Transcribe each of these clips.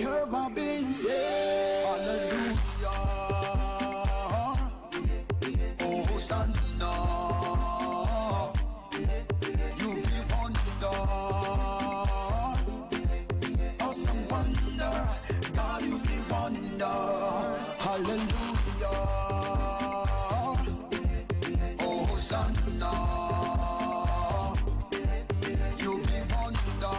ever been. Yeah. Hallelujah. Oh, Hosanna. You be wonder. Awesome wonder. God, you be wonder. Hallelujah. Oh, Hosanna. You be wonder.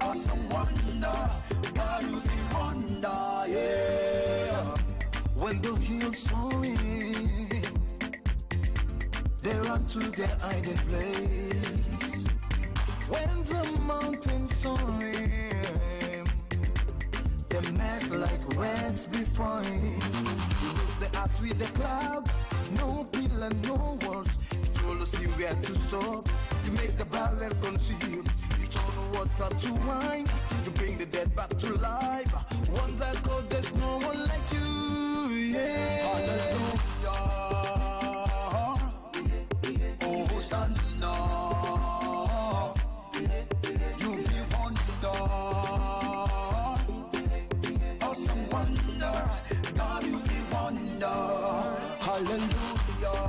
Awesome wonder. God, you be wonder. Yeah. When the hills sorry, they run to their hiding place. When the mountains sorry, they melt like wax before him. He knows the earth with the cloud, no pillar, no walls. He told us where to stop, to make the barrel conceal. He turned water to wine, to bring the dead back to life. One that God, there's no one like you. Yeah. Hallelujah. Oh, Hosanna. You be wonder. Awesome wonder. God, you be wonder. Hallelujah.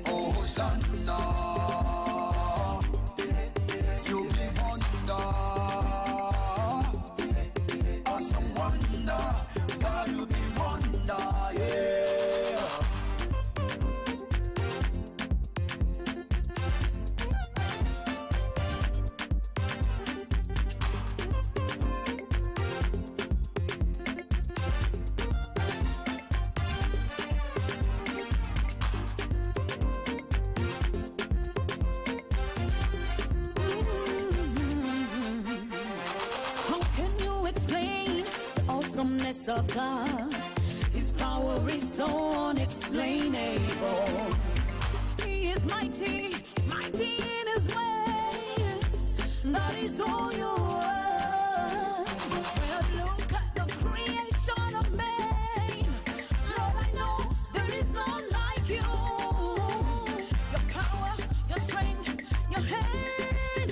Oh, Hosanna. You be wonder. Awesome wonder. God, you be wonder. Yeah. How can you explain the awesomeness of God? His power is so unexplainable. He is mighty, mighty in his ways. That is all you are. Well, look at the creation of man. Lord, I know there is none like you. Your power, your strength, your hand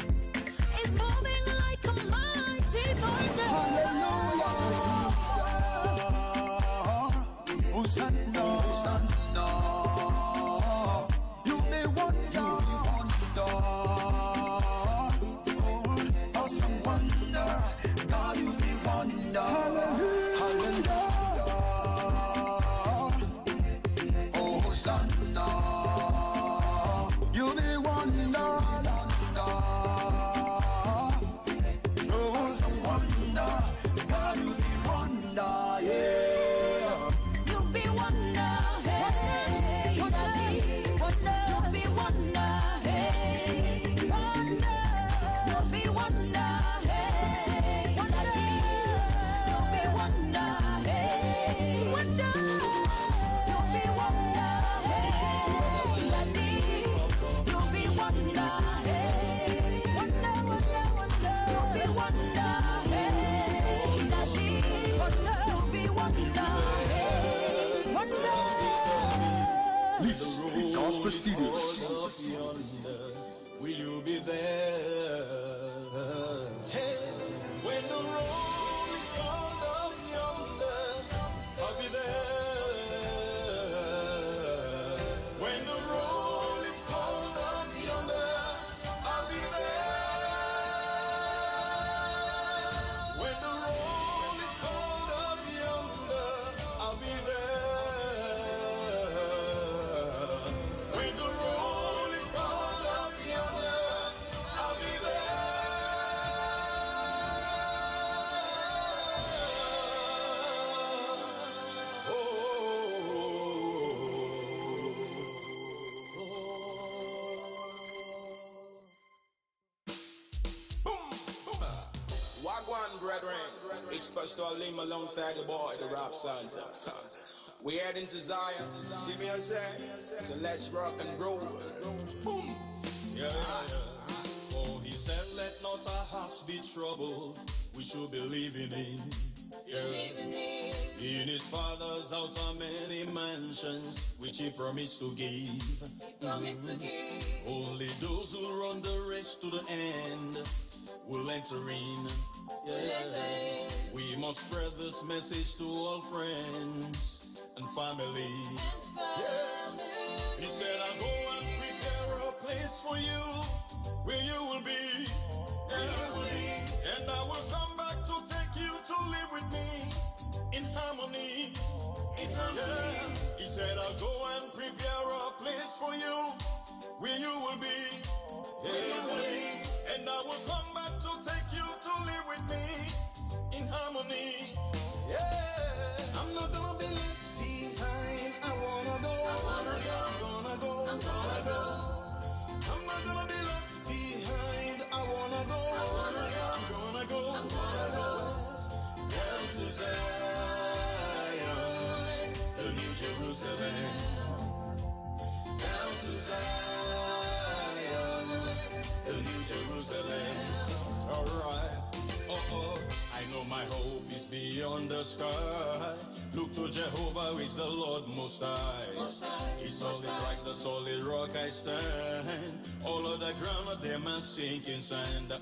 is moving like a mighty tornado. Hallelujah. Hosanna. Hosanna. You be wonder. Awesome wonder. God, you be wonder. Hallelujah. Oh, Hosanna. You be wonder. Awesome wonder. God, you be wonder. Yeah. You be wonder, hey, wonder, wonder. You be wonder, hey, wonder. You be wonder, hey, wonder. You be wonder, hey, wonder. You be wonder, hey, daddy. You be wonder, hey, wonder, wonder, wonder. You be wonder, hey, daddy. Wonder, you be wonder, hey, wonder. This is Gospel Studios. Up yonder, will you be there? Hey, when the roll is called up yonder, I'll be there. When the roll is called up yonder, I'll be there. When the roll is called up yonder, I'll be there. When the roll is called up yonder, I'll be there. Wagwan, brethren. It's Pastor Lim alongside the boy, the rap sons. We heading to Zion. See me, I say. So let's rock and roll. Boom. Yeah, yeah, yeah. For he said, let not our hearts be troubled. We should believe in him. Yeah. In his father's house are many mansions, which he promised to give. Only those who run the race to the end will enter in. Yeah. We must spread this message to all friends and families. Yeah. He said, I'll go and prepare a place for you, where you will be. And I will come back to take you to live with me in harmony. Yeah. He said, I'll go and prepare a place for you, where you will be. Yeah. And I will come back to take you to live with me in harmony. Yeah. I'm not gonna be left behind. I wanna go. I'm gonna go. I'm not gonna be left behind. I wanna go. I'm gonna go. Down to Zion, the New Jerusalem. Down to Zion, the New Jerusalem. Alright. I know my hope is beyond the sky. Look to Jehovah, who is the Lord Most High. He's solid Christ, the solid rock I stand. All of the ground of them are sinking sand.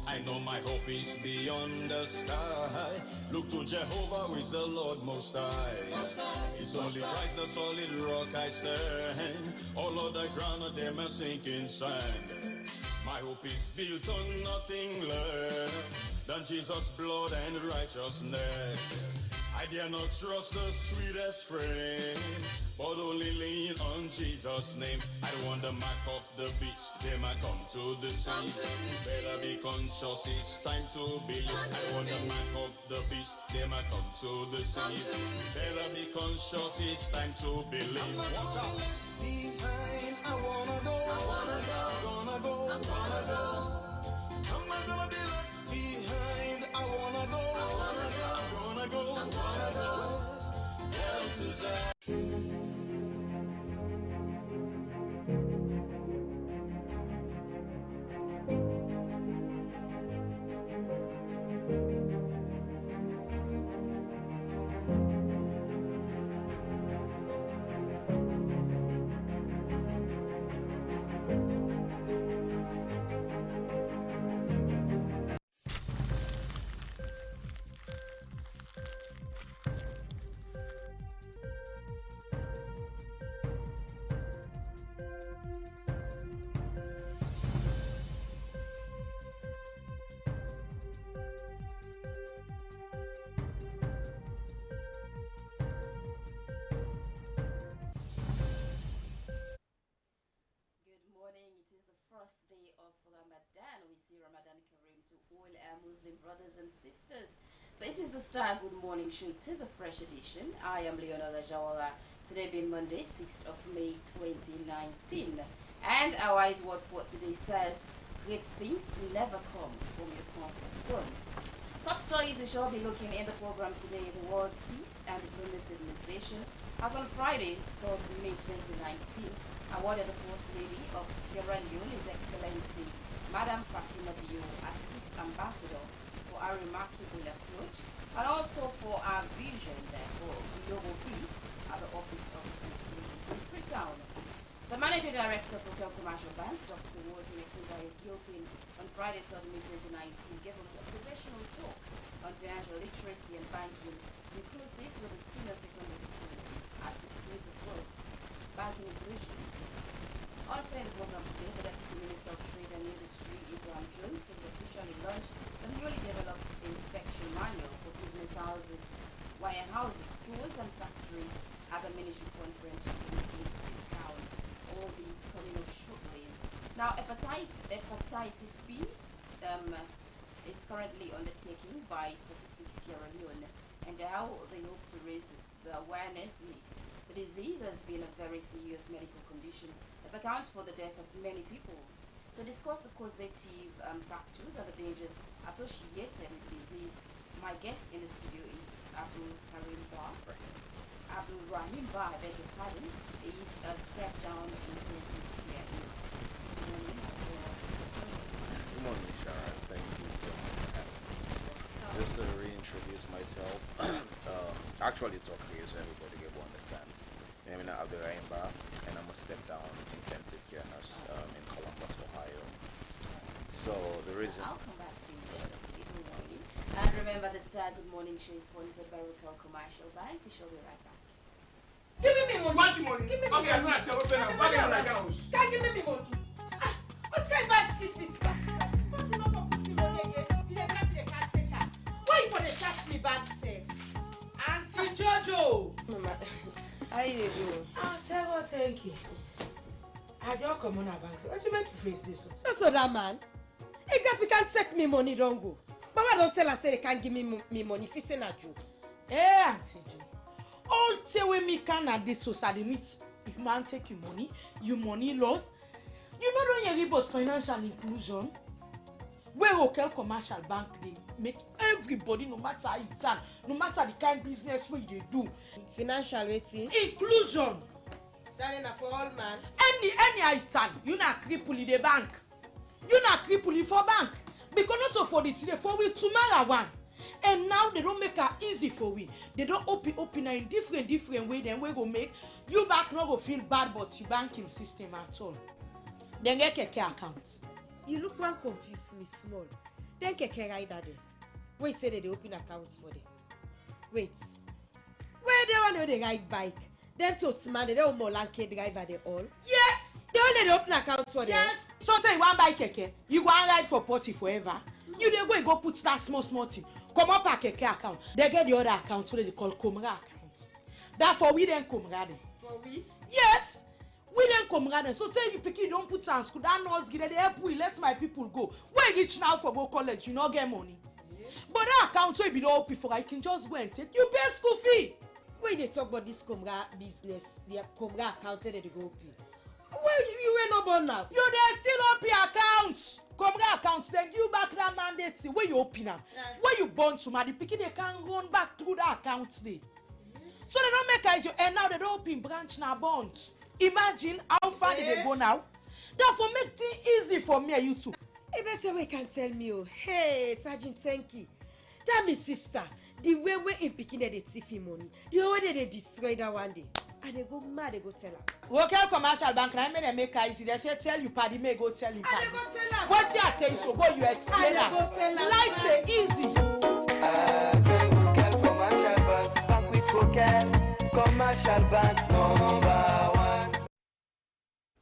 I know my hope is beyond the sky. Look to Jehovah, who is the Lord Most High. He's solid Christ, the solid rock I stand. All of the ground of them are sinking sand. My hope is built on nothing less than Jesus' blood and righteousness. I dare not trust the sweetest friend, but only lean on Jesus' name. I don't want the mark of the beast, they might come to the sea. Better be conscious, it's time to believe. I don't want the mark of the beast, they might come to the sea. Better be conscious, it's time to believe. Watch out. Behind, I wanna go. I'm not gonna be left behind. I wanna go. I'm gonna go. Down to Zion. Muslim brothers and sisters. This is the Star Good Morning Show. It is a fresh edition. I am Leonora Jawara. Today being Monday, 6th of May 2019. And our wise word for today says, great things never come from your comfort zone. Top stories we shall be looking in the program today: the world peace and global civilization has on Friday, 3rd May 2019, awarded the First Lady of Sierra Leone, His Excellency Madam Fatima Bio, as Peace Ambassador for our remarkable approach and also for our vision for global peace at the Office of the First Lady in Freetown. The Managing Director for Kel Commercial Bank, Dr. Walter Nekunga Ethiopian, on Friday, 3rd May 2019, gave a motivational talk on financial literacy and banking, inclusive with the senior secondary school at the Place of Growth, Banking Inclusion. Also in the program today, the Deputy Minister of Trade and Industry, Ibrahim Jones, has officially launched the newly developed inspection manual for business houses, warehouses, stores and factories at the Ministry Conference in Freetown. All these coming up shortly. Now, hepatitis B is currently undertaken by Statistics Sierra Leone, and how they hope to raise the awareness rate. The disease has been a very serious medical condition that accounts for the death of many people. To discuss the causative factors and the dangers associated with the disease, my guest in the studio is Abdul Rahim Bar, I beg your pardon. He is a step-down intensive care nurse. Good morning, Shara. Thank you so much for having me. Just to introduce myself. Actually, it's okay, so everybody will understand. My name is Abdurrahimba, and I'm a step down intensive care nurse in Columbus, Ohio. So the reason. I'll come back to you. Good morning. And remember, the Star Good Morning Show is sponsored by Raquel Commercial Bank. We shall be right back. Give me money. Want money? Give me Okay, I'm money. gonna tell you what I'm gonna house. Can't give me money. Ah, what's kind of bad shit this? Not enough for putting money again. You don't have to cat take her. Why for the shash me bad self? Auntie Jojo. Mama, how you doing? Ah, Chago, thank you. I don't come on a bank. What you make you face this? That's all that man. Hey, Gappy can't take me money, don't go. Mama don't tell her say they can't give me money if it's a joke. Hey, Auntie Jo. All the way me can at this society needs. If man take you money loss. You know don't hear about financial inclusion. Where Raquel Commercial Bank they make everybody, no matter how you turn, no matter the kind of business way they do. Financial waiting. Inclusion. That enough for all man. Any item, you not cripple in the bank. You not cripple in for bank. Because not for the today, for we tomorrow one. And now they don't make it easy for we. They don't open in different way. Then we go make you back not go feel bad about your banking system at all. Then get keke account. You look one confused me small. Then keke rider there. Wait, say they open accounts for them. Wait. Where they want to ride bike? Then to man, they don't more lanky driver they all. Yes. They only open accounts for them. Yes. So tell you one buy keke, you go and ride for potty forever. You dey go put that small thing. Come up a keke account. They get the other account so they call Comra account. That for we then Comra them. For we? Yes. We then Comra them. So tell you picky don't put on school. That nurse give they help we let my people go. Where reach now for go college, you not get money. Yeah. But that account will be not open for I can just go and take. You pay school fee. When they talk about this Comra business, the Comra account where they go open. Well, you ain't no born now. You dey still open accounts. Comra accounts, then you back that mandate see where you open them. Where you born to man, the pikin they can run back through that account day. So they don't make as you and now they don't open branch now bonds. Imagine how far they go now. Therefore make things easy for me and you too. Hey, better way can tell me, oh, hey, Sergeant Tenki, that me sister, the way we in picking they thief money, the way they destroy that one day. And they go mad, they go tell her. Raquel Commercial Bank, I may make it easy. They say tell you paddy, may go tell him paddy. And they go tell her. What you tell you so go you explain her. Life say easy. Raquel Commercial Bank, bank with Raquel Commercial Bank #1.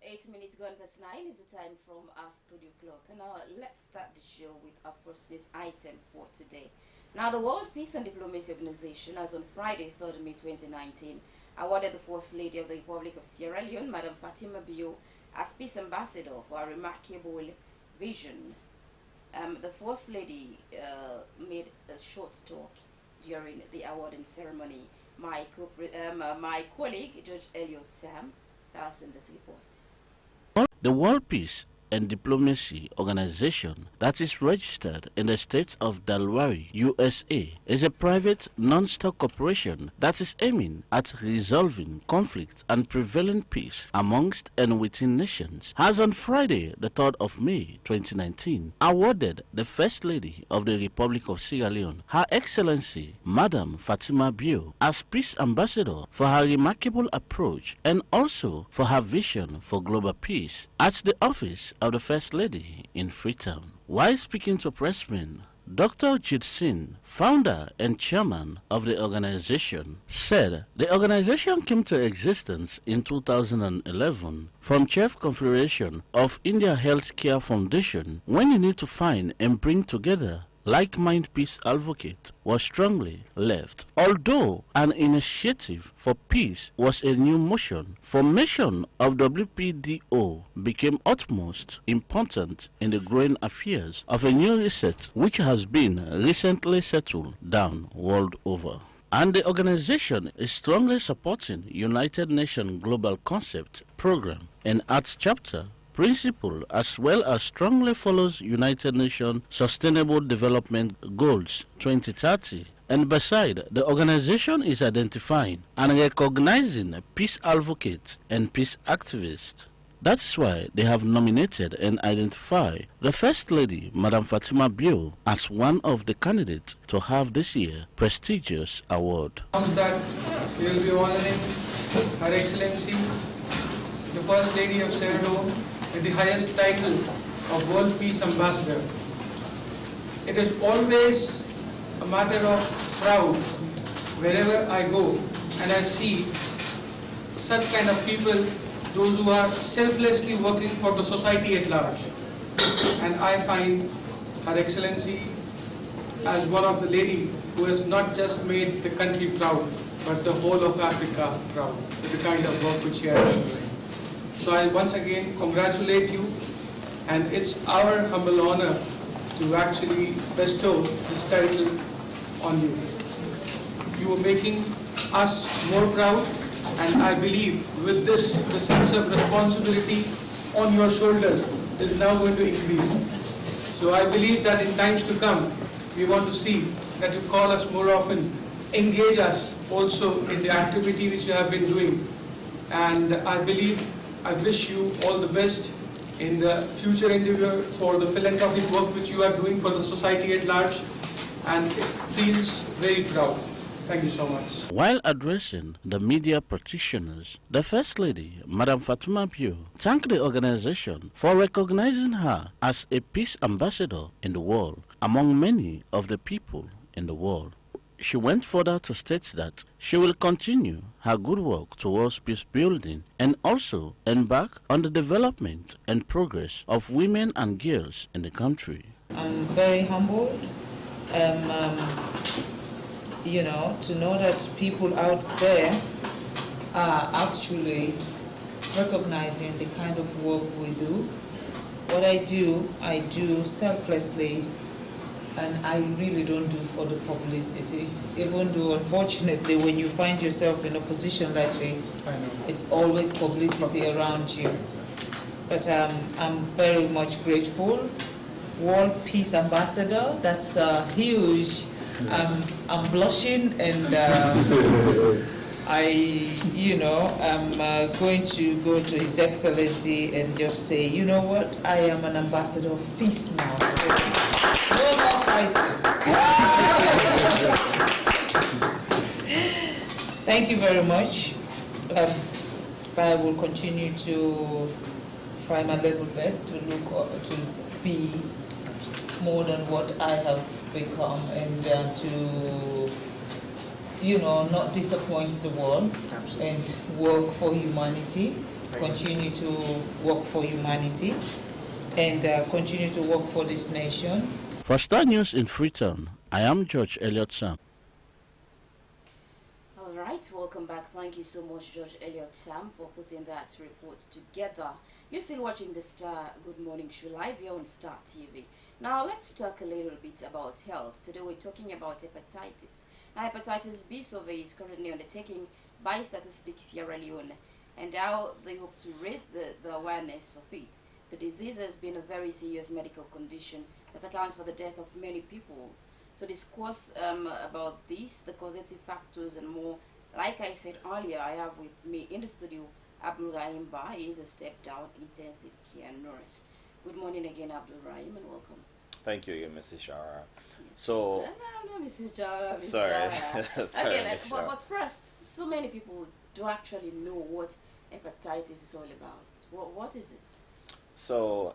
8 minutes gone past 9 is the time from our studio clock. And now let's start the show with our first news item for today. Now the World Peace and Diplomacy Organization has on Friday, 3rd May 2019, awarded the First Lady of the Republic of Sierra Leone, Madam Fatima Bio, as Peace Ambassador for a remarkable vision. The First Lady made a short talk during the awarding ceremony. My colleague, George Elliott Sam, has in this report. The World Peace and Diplomacy Organization that is registered in the state of Delaware, USA, is a private non-stock corporation that is aiming at resolving conflicts and prevailing peace amongst and within nations, has on Friday, the 3rd of May 2019, awarded the First Lady of the Republic of Sierra Leone, Her Excellency Madam Fatima Bio, as Peace Ambassador for her remarkable approach and also for her vision for global peace at the office of the First Lady in Freetown. While speaking to pressmen, Dr. Jit Singh, founder and chairman of the organization, said the organization came to existence in 2011 from Chief Confederation of India Healthcare Foundation when you need to find and bring together like-minded peace advocate was strongly left. Although an initiative for peace was a new motion, formation of WPDO became utmost important in the growing affairs of a new reset which has been recently settled down world over. And the organization is strongly supporting United Nations Global Concept Program and Arts Chapter principle, as well as strongly follows United Nations Sustainable Development Goals 2030. And beside, the organization is identifying and recognizing peace advocates and peace activists. That is why they have nominated and identified the First Lady, Madam Fatima Bio, as one of the candidates to have this year's prestigious award. Announced that we will be honoring Her Excellency, the First Lady of Sierra Leone, with the highest title of World Peace Ambassador. It is always a matter of proud wherever I go and I see such kind of people, those who are selflessly working for the society at large. And I find Her Excellency as one of the ladies who has not just made the country proud, but the whole of Africa proud with the kind of work which she has been doing. So I once again congratulate you, and it's our humble honor to actually bestow this title on you. You are making us more proud, and I believe with this, the sense of responsibility on your shoulders is now going to increase. So I believe that in times to come, we want to see that you call us more often, engage us also in the activity which you have been doing. And I believe, I wish you all the best in the future endeavor for the philanthropic work which you are doing for the society at large, and it feels very proud. Thank you so much. While addressing the media practitioners, the First Lady, Madam Fatima Bio, thanked the organization for recognizing her as a peace ambassador in the world among many of the people in the world. She went further to state that she will continue her good work towards peace building and also embark on the development and progress of women and girls in the country. I'm very humbled, to know that people out there are actually recognizing the kind of work we do. What I do selflessly, and I really don't do for the publicity, even though unfortunately when you find yourself in a position like this, it's always publicity around you. But I'm very much grateful. World Peace Ambassador, that's huge. I'm blushing, and I'm going to go to His Excellency and just say, you know what, I am an ambassador of peace now. So, no more fighting. Thank you very much. I will continue to try my level best to to be more than what I have become, and to not disappoint the world. Absolutely. And work for humanity. Continue to work for humanity, and continue to work for this nation. For Star News in Freetown, I am George Elliott Sam. All right, welcome back. Thank you so much, George Elliott Sam, for putting that report together. You're still watching the Star Good Morning Show live here on Star TV. Now let's talk a little bit about health. Today we're talking about hepatitis. Now, hepatitis B survey is currently undertaken by Statistics Sierra Leone, and how they hope to raise the awareness of it. The disease has been a very serious medical condition that accounts for the death of many people. To discuss about this, the causative factors and more, like I said earlier, I have with me in the studio Abdul Rahim Ba. He is a step-down intensive care nurse. Good morning again, Abdul Rahim, and welcome. Thank you again, Mrs. Shara. So, no, Mrs. Jara. Sorry. Sorry, Okay, Miss Shara. but first, so many people don't actually know what hepatitis is all about. What is it? So,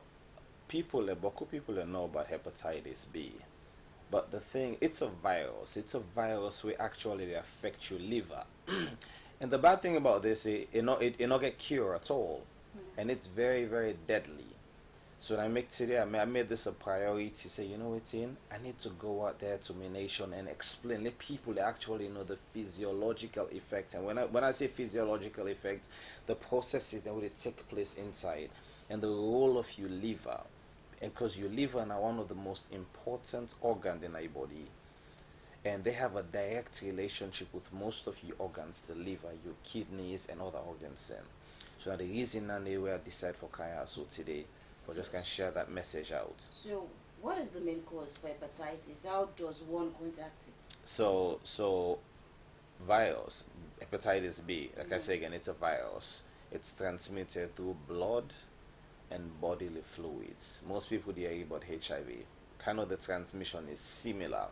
beaucoup people know about hepatitis B. But the thing, it's a virus. It's a virus which actually affects your liver. And the bad thing about this, it not get cured at all. And it's very, very deadly. So when I made this a priority, say, you know what's in? I need to go out there to my nation and explain, let people actually know the physiological effect. And when I say physiological effect, the processes that will take place inside, and the role of your liver. And because your liver is one of the most important organs in our body, and they have a direct relationship with most of your organs, the liver, your kidneys, and other organs. So the reason that we decide for Kaya so today, we just can share that message out. So what is the main cause for hepatitis? How does one contact it? So virus, hepatitis B, like I say again, it's a virus. It's transmitted through blood and bodily fluids. Most people they hear about HIV. Kind of the transmission is similar.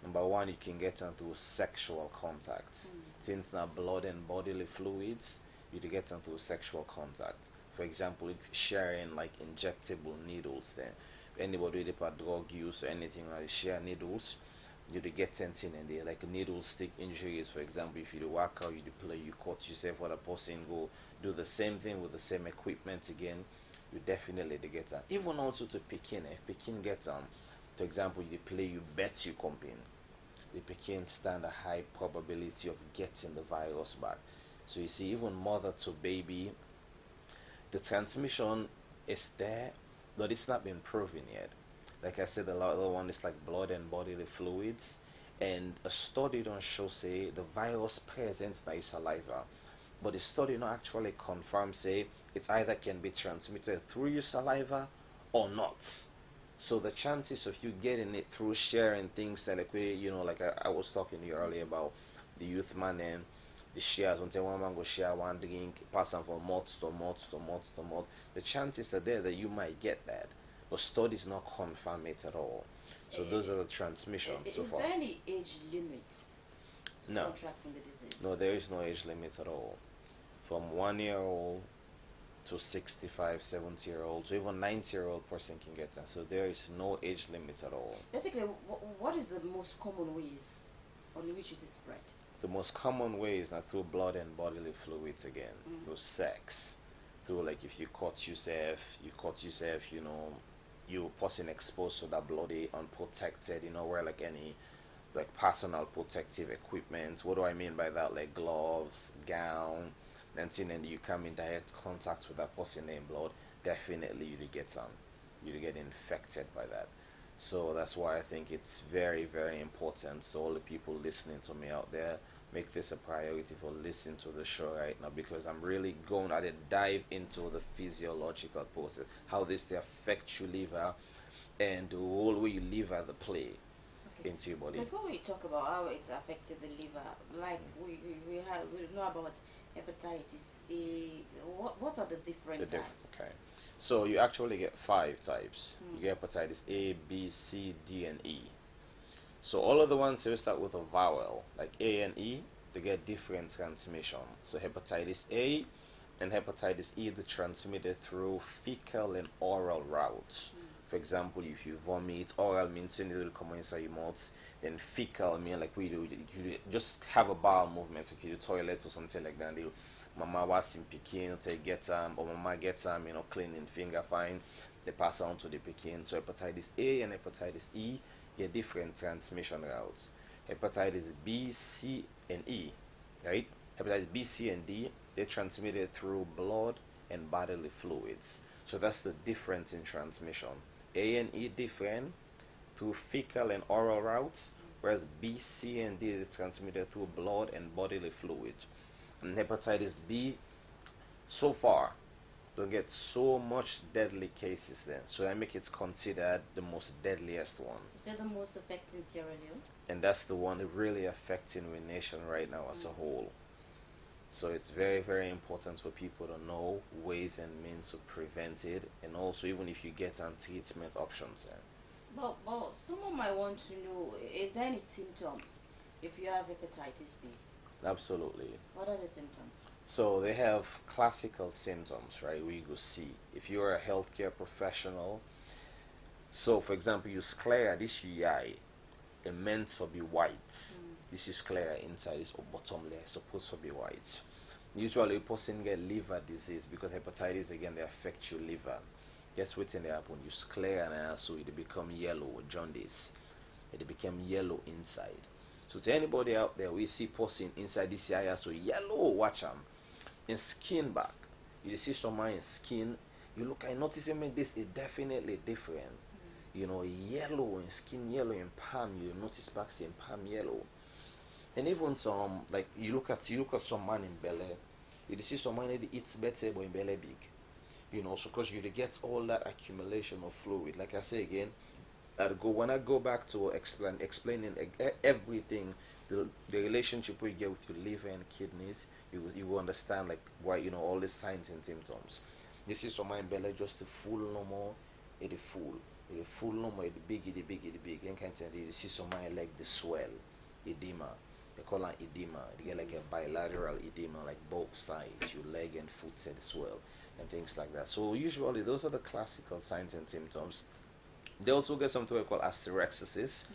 Number one, you can get them through sexual contacts. Since now blood and bodily fluids, you can get them through sexual contact. For example, if sharing like injectable needles, then anybody with a drug use or anything like share needles, you do get something in there like needle stick injuries. For example, if you do work out, you do play, you cut yourself, or the person go do the same thing with the same equipment again, you definitely they get them. Even also to Pekin, if Pekin gets them, for example, you play, you bet you company, the Pekin stand a high probability of getting the virus back. So you see, even mother to baby, the transmission is there, but it's not been proven yet. Like I said, the other one is like blood and bodily fluids, and a study don't show say the virus presence in your saliva, but the study not actually confirm say it either can be transmitted through your saliva or not. So the chances of you getting it through sharing things like like I was talking to you earlier about the youth man and the shares, until one man go share one drink, pass on from mouth to mouth to mouth to mouth, the chances are there that you might get that, but studies not confirm it at all. So those are the transmissions so far. Is there any age limit to No. contracting the disease? No, there is no age limit at all. From 1 year old to 65, 70-year-old, to even 90-year-old person can get that. So there is no age limit at all. Basically, what is the most common ways on which it is spread? The most common way is not through blood and bodily fluids again, through sex, through like if you cut yourself, you person exposed to that bloody, unprotected, wear like any like personal protective equipment. What do I mean by that? Like gloves, gown, and you come in direct contact with that person named blood, definitely you get infected by that. So that's why I think it's very, very important. So all the people listening to me out there, make this a priority for listening to the show right now, because I'm really going to dive into the physiological process, how this they affect your liver and the role where your liver the play into your body. Before we talk about how it's affected the liver, like we know about hepatitis A, what are the different types? Okay. So you actually get 5 types. You get hepatitis A, B, C, D, and E. So all of the ones here start with a vowel, like A and E, they get different transmission. So hepatitis A and hepatitis E, they're transmitted through fecal and oral routes. For example, if you vomit, oral means it will come inside your mouth. Then fecal means like we do, you just have a bowel movement, like you do toilet or something like that. Mama was in Pekin to get or mama gets cleaning finger fine, they pass on to the Pekin. So hepatitis A and hepatitis E get different transmission routes. Hepatitis B, C, and E, right? Hepatitis B, C, and D, they're transmitted through blood and bodily fluids. So that's the difference in transmission. A and E different through fecal and oral routes, whereas B, C, and D is transmitted through blood and bodily fluids. And hepatitis B, so far, don't get so much deadly cases then. So that make it considered the most deadliest one. So the most affecting Sierra Leone? And that's the one really affecting the nation right now as a whole. So it's very, very important for people to know ways and means to prevent it, and also even if you get on treatment options then. But someone might want to know, is there any symptoms if you have hepatitis B? Absolutely. What are the symptoms? So they have classical symptoms, right? We go see. If you're a healthcare professional, so for example, you sclera, this eye, it meant to be white. This is sclera inside, this bottom layer, supposed to be white. Usually a person get liver disease because hepatitis, again, they affect your liver. Guess what's in the happen? You sclera now, so it become yellow with jaundice. It become yellow inside. So to anybody out there, we see person inside this area, so yellow, watch them. In skin back, you see someone in skin, you look, I notice him in this is definitely different. Yellow in skin, yellow in palm, you notice back in palm yellow. And even some, like you look at some man in belly, you see someone that eats better but in belly big. So because you get all that accumulation of fluid. Like I say again, when I go back to explaining everything the relationship we get with your liver and kidneys, you will understand like why, you know, all the signs and symptoms. You see someone belly just full no more, it full no more, it big, then can't tell you see someone like the swell, edema. They call it edema. They get like a bilateral edema, like both sides, your leg and foot said swell, and things like that. So usually those are the classical signs and symptoms. They also get something we call hysterexis.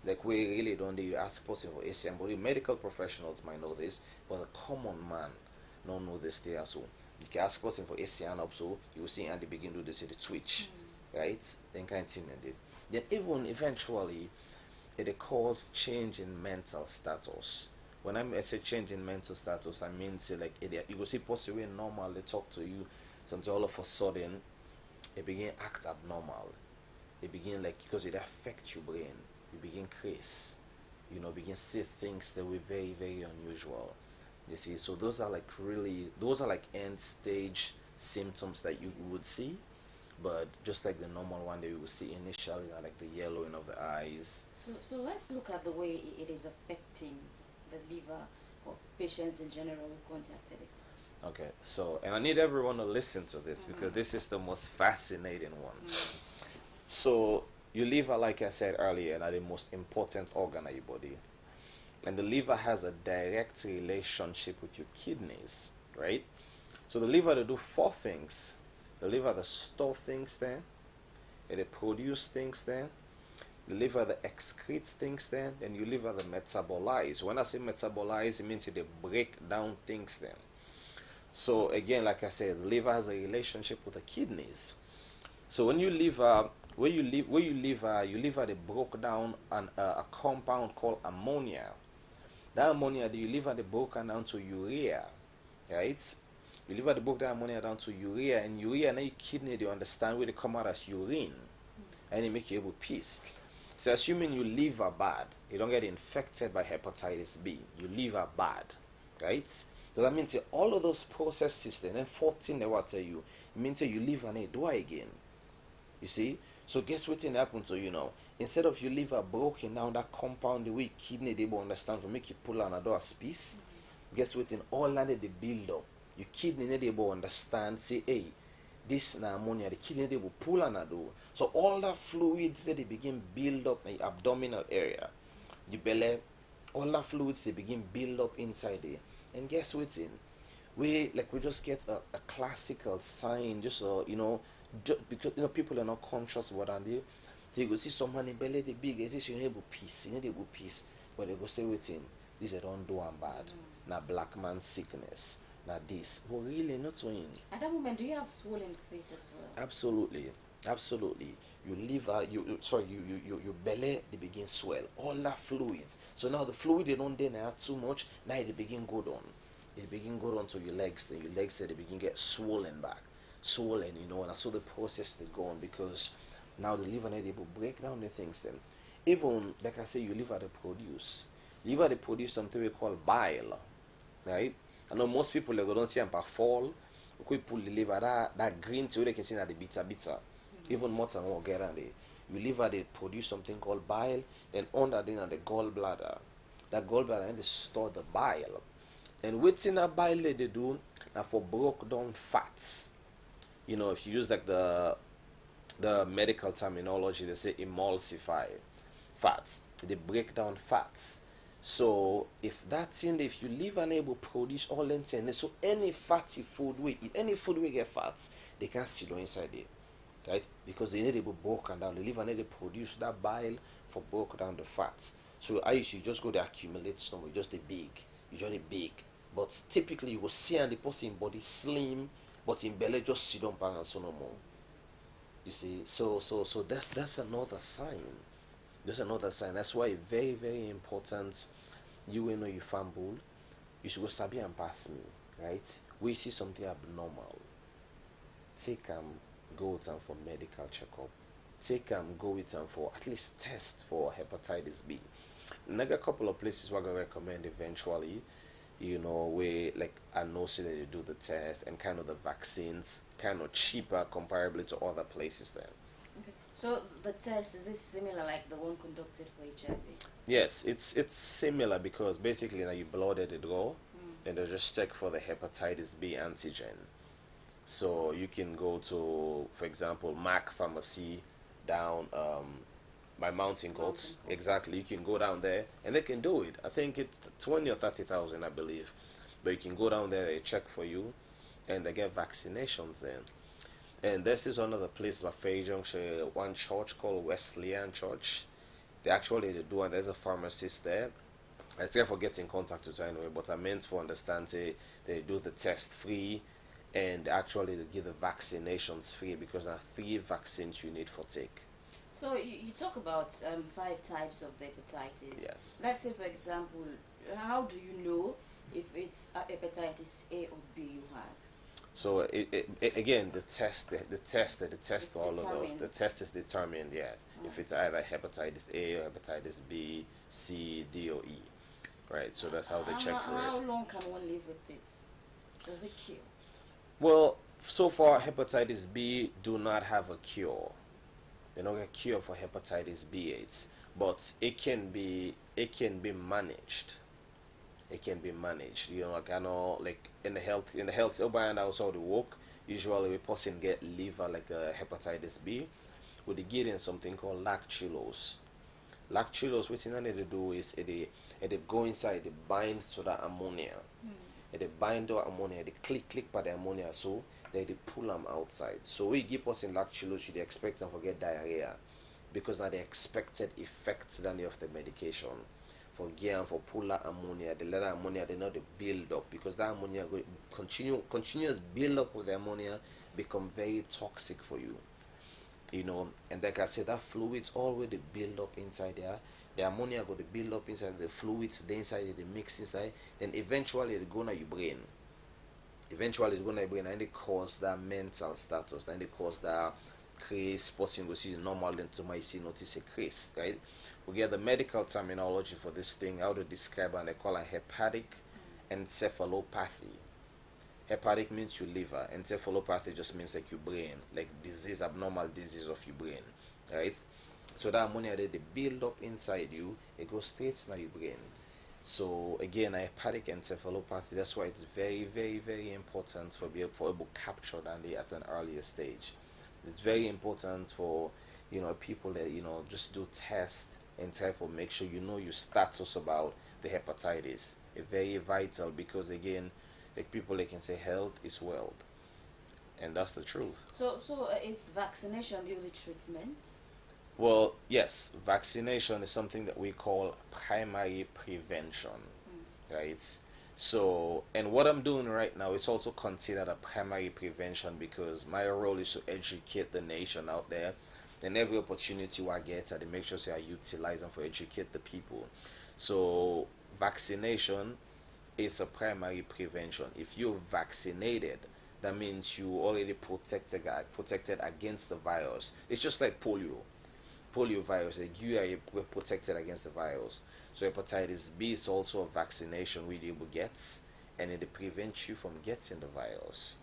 Like we really don't need to ask person for ACM, but the medical professionals might know this, but the common man don't know this there. So you can ask person for ACM up, so you will see and they begin to do this, the twitch, right? Then kind of thing, and then even eventually it cause change in mental status. When I say change in mental status, I mean say like you go see person when normal they talk to you, something all of a sudden it begin act abnormal. It begin like because it affects your brain. You begin craze, you know, begin see things that were very, very unusual. You see, so those are like end stage symptoms that you would see, but just like the normal one that you would see initially, like the yellowing of the eyes. So let's look at the way it is affecting the liver or patients in general who contacted it. Okay, so and I need everyone to listen to this because this is the most fascinating one. So your liver, like I said earlier, is the most important organ of your body. And the liver has a direct relationship with your kidneys, right? So the liver, they do four things. The liver, they store things there. They produce things there. The liver, they excrete things there. Then your liver, they metabolize. When I say metabolize, it means they break down things there. So again, like I said, the liver has a relationship with the kidneys. So when your liver your liver they broke down a compound called ammonia. That ammonia, your liver they broken down to urea, right? Your liver they broke that ammonia down to urea, and urea and your kidney they understand where they come out as urine, and they make you able to piss. So assuming you liver bad, you don't get infected by hepatitis B, your liver bad, right? So that means all of those processes, then 14 they will tell you, it means you liver and do again. You see? So guess what happened to you now? Instead of your liver broken down that compound the way kidney they will understand to make you pull another piece, guess what all that they build up. Your kidney they will understand, say, hey, this na ammonia, the kidney they will pull another. So all that fluids that they begin build up in the abdominal area, the belly, all that fluids they begin build up inside there. And guess what's in? We just get a classical sign, just because people are not conscious of what I do. They go see someone in belly the big, they say you need peace, but they go say waiting. This I don't do I'm bad. Na black man sickness. Na this. But really not so in. At that moment, do you have swollen feet as well? Absolutely. Your liver, your belly they begin swell. All that fluids. So now the fluid they don't then add too much. Now they begin go down. They begin go down to your legs. Then your legs they begin get swollen back. Swollen, and that's how the process they go on because now the liver they will break down the things then. Even like I say, your liver they produce something we call bile, right? I know most people they go don't see them fall. We pull the liver that green tea they can see that the bitter. Even more than more get on the your liver they produce something called bile, then under then the gallbladder. That gallbladder and they store the bile. And within that bile they do now for broke down fats. If you use like the medical terminology, they say emulsify fats. They break down fats. So if you live unable to produce all them things, so any fatty food we eat, any food we get fats, they can't still inside there, right? Because they need to be broken down. The liver need to produce that bile for broke down the fats. So I usually just go to accumulate some, just a big, usually big. But typically you will see and the person body slim. But in belly just sit down and so no more. You see, so that's another sign. There's another sign. That's why very, very important. You will know you fumble. You should go sabi and pass me, right? We see something abnormal. Take go with them for medical checkup. Go with them for at least test for hepatitis B. Another couple of places we're gonna recommend eventually. Where like I know say that they do the test and kind of the vaccines kind of cheaper comparably to other places then. Okay. So the test is this similar like the one conducted for HIV? Yes, it's similar because basically now you blooded it go, and they just check for the hepatitis B antigen. So you can go to, for example, Mac Pharmacy down by Mountain Coats. Exactly, you can go down there and they can do it. I think it's 20 or 30,000, I believe. But you can go down there, they check for you, and they get vaccinations then. And this is another place by Fair Junction, one church called Wesleyan Church. They do, and there's a pharmacist there. I try for get in contact with her anyway, but I meant for understand they do the test free, and actually they give the vaccinations free because there are 3 vaccines you need for take. So you talk about 5 types of the hepatitis. Yes. Let's say, for example, how do you know if it's hepatitis A or B you have? So again, the test all of those. The test is determined, yeah, if it's either hepatitis A or hepatitis B, C, D, or E, right? So that's how they check for How it. long can one live with it? Does it kill? Well, so far hepatitis B do not have a cure. They don't get a cure for hepatitis B/AIDS, but it can be managed. It can be managed. You know, like I know, like in the health urban also the work. Usually, a person get liver like hepatitis B, with the getting something called lactulose. Lactulose, what you need to do is it go inside, it binds to the ammonia. They bind to ammonia, they click by the ammonia, so they pull them outside. So we give us in lactulose, you expect them to get diarrhea because now the expected effects than of the medication. For gear and for pull that ammonia, the letter ammonia they know they build up because that ammonia continuous build up with the ammonia become very toxic for you. You know, and like I said, that fluids already build up inside there. The ammonia go to build up inside the fluids, the inside they mix inside, then eventually they go to your brain. Eventually they go to your brain and they cause that mental status, and they cause that craze person will see normal then to my see notice a craze, right? We get the medical terminology for this thing, how to describe, and they call it hepatic encephalopathy. Hepatic means your liver, encephalopathy just means like your brain, like disease, abnormal disease of your brain, right? So that ammonia they build up inside you, it goes straight to your brain. So again, a hepatic encephalopathy, that's why it's very, very, very important for able to capture that at an earlier stage. It's very important for people that just do tests and try for make sure you know your status about the hepatitis. It's very vital because again, like people they can say health is wealth, and that's the truth. So is vaccination the only treatment? Well, yes, vaccination is something that we call primary prevention, right? So, and what I'm doing right now is also considered a primary prevention because my role is to educate the nation out there, and every opportunity I get, I make sure I utilize them for educate the people. So, vaccination is a primary prevention. If you're vaccinated, that means you already protected against the virus. It's just like polio virus, like you are protected against the virus. So hepatitis B is also a vaccination we able gets, and it prevents you from getting the virus.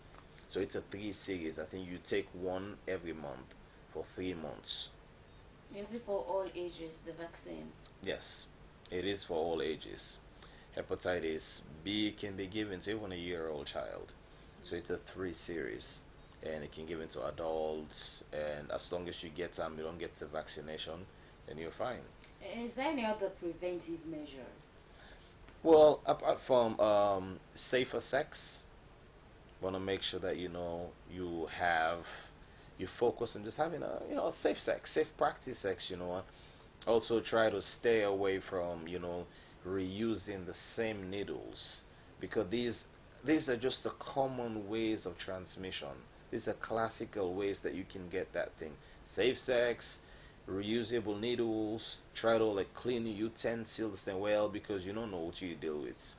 So it's a 3 series. I think you take one every month for 3 months. Is it for all ages, the vaccine? Yes, it is for all ages. Hepatitis B can be given to even a year-old child. So it's a 3 series. And it can give it to adults, and as long as you don't get the vaccination, then you're fine. Is there any other preventive measure? Well, apart from safer sex, want to make sure that you focus on just having a safe sex, safe practice sex. Also try to stay away from reusing the same needles because these are just the common ways of transmission. These are classical ways that you can get that thing. Safe sex, reusable needles, try to clean utensils then well because you don't know what you deal with.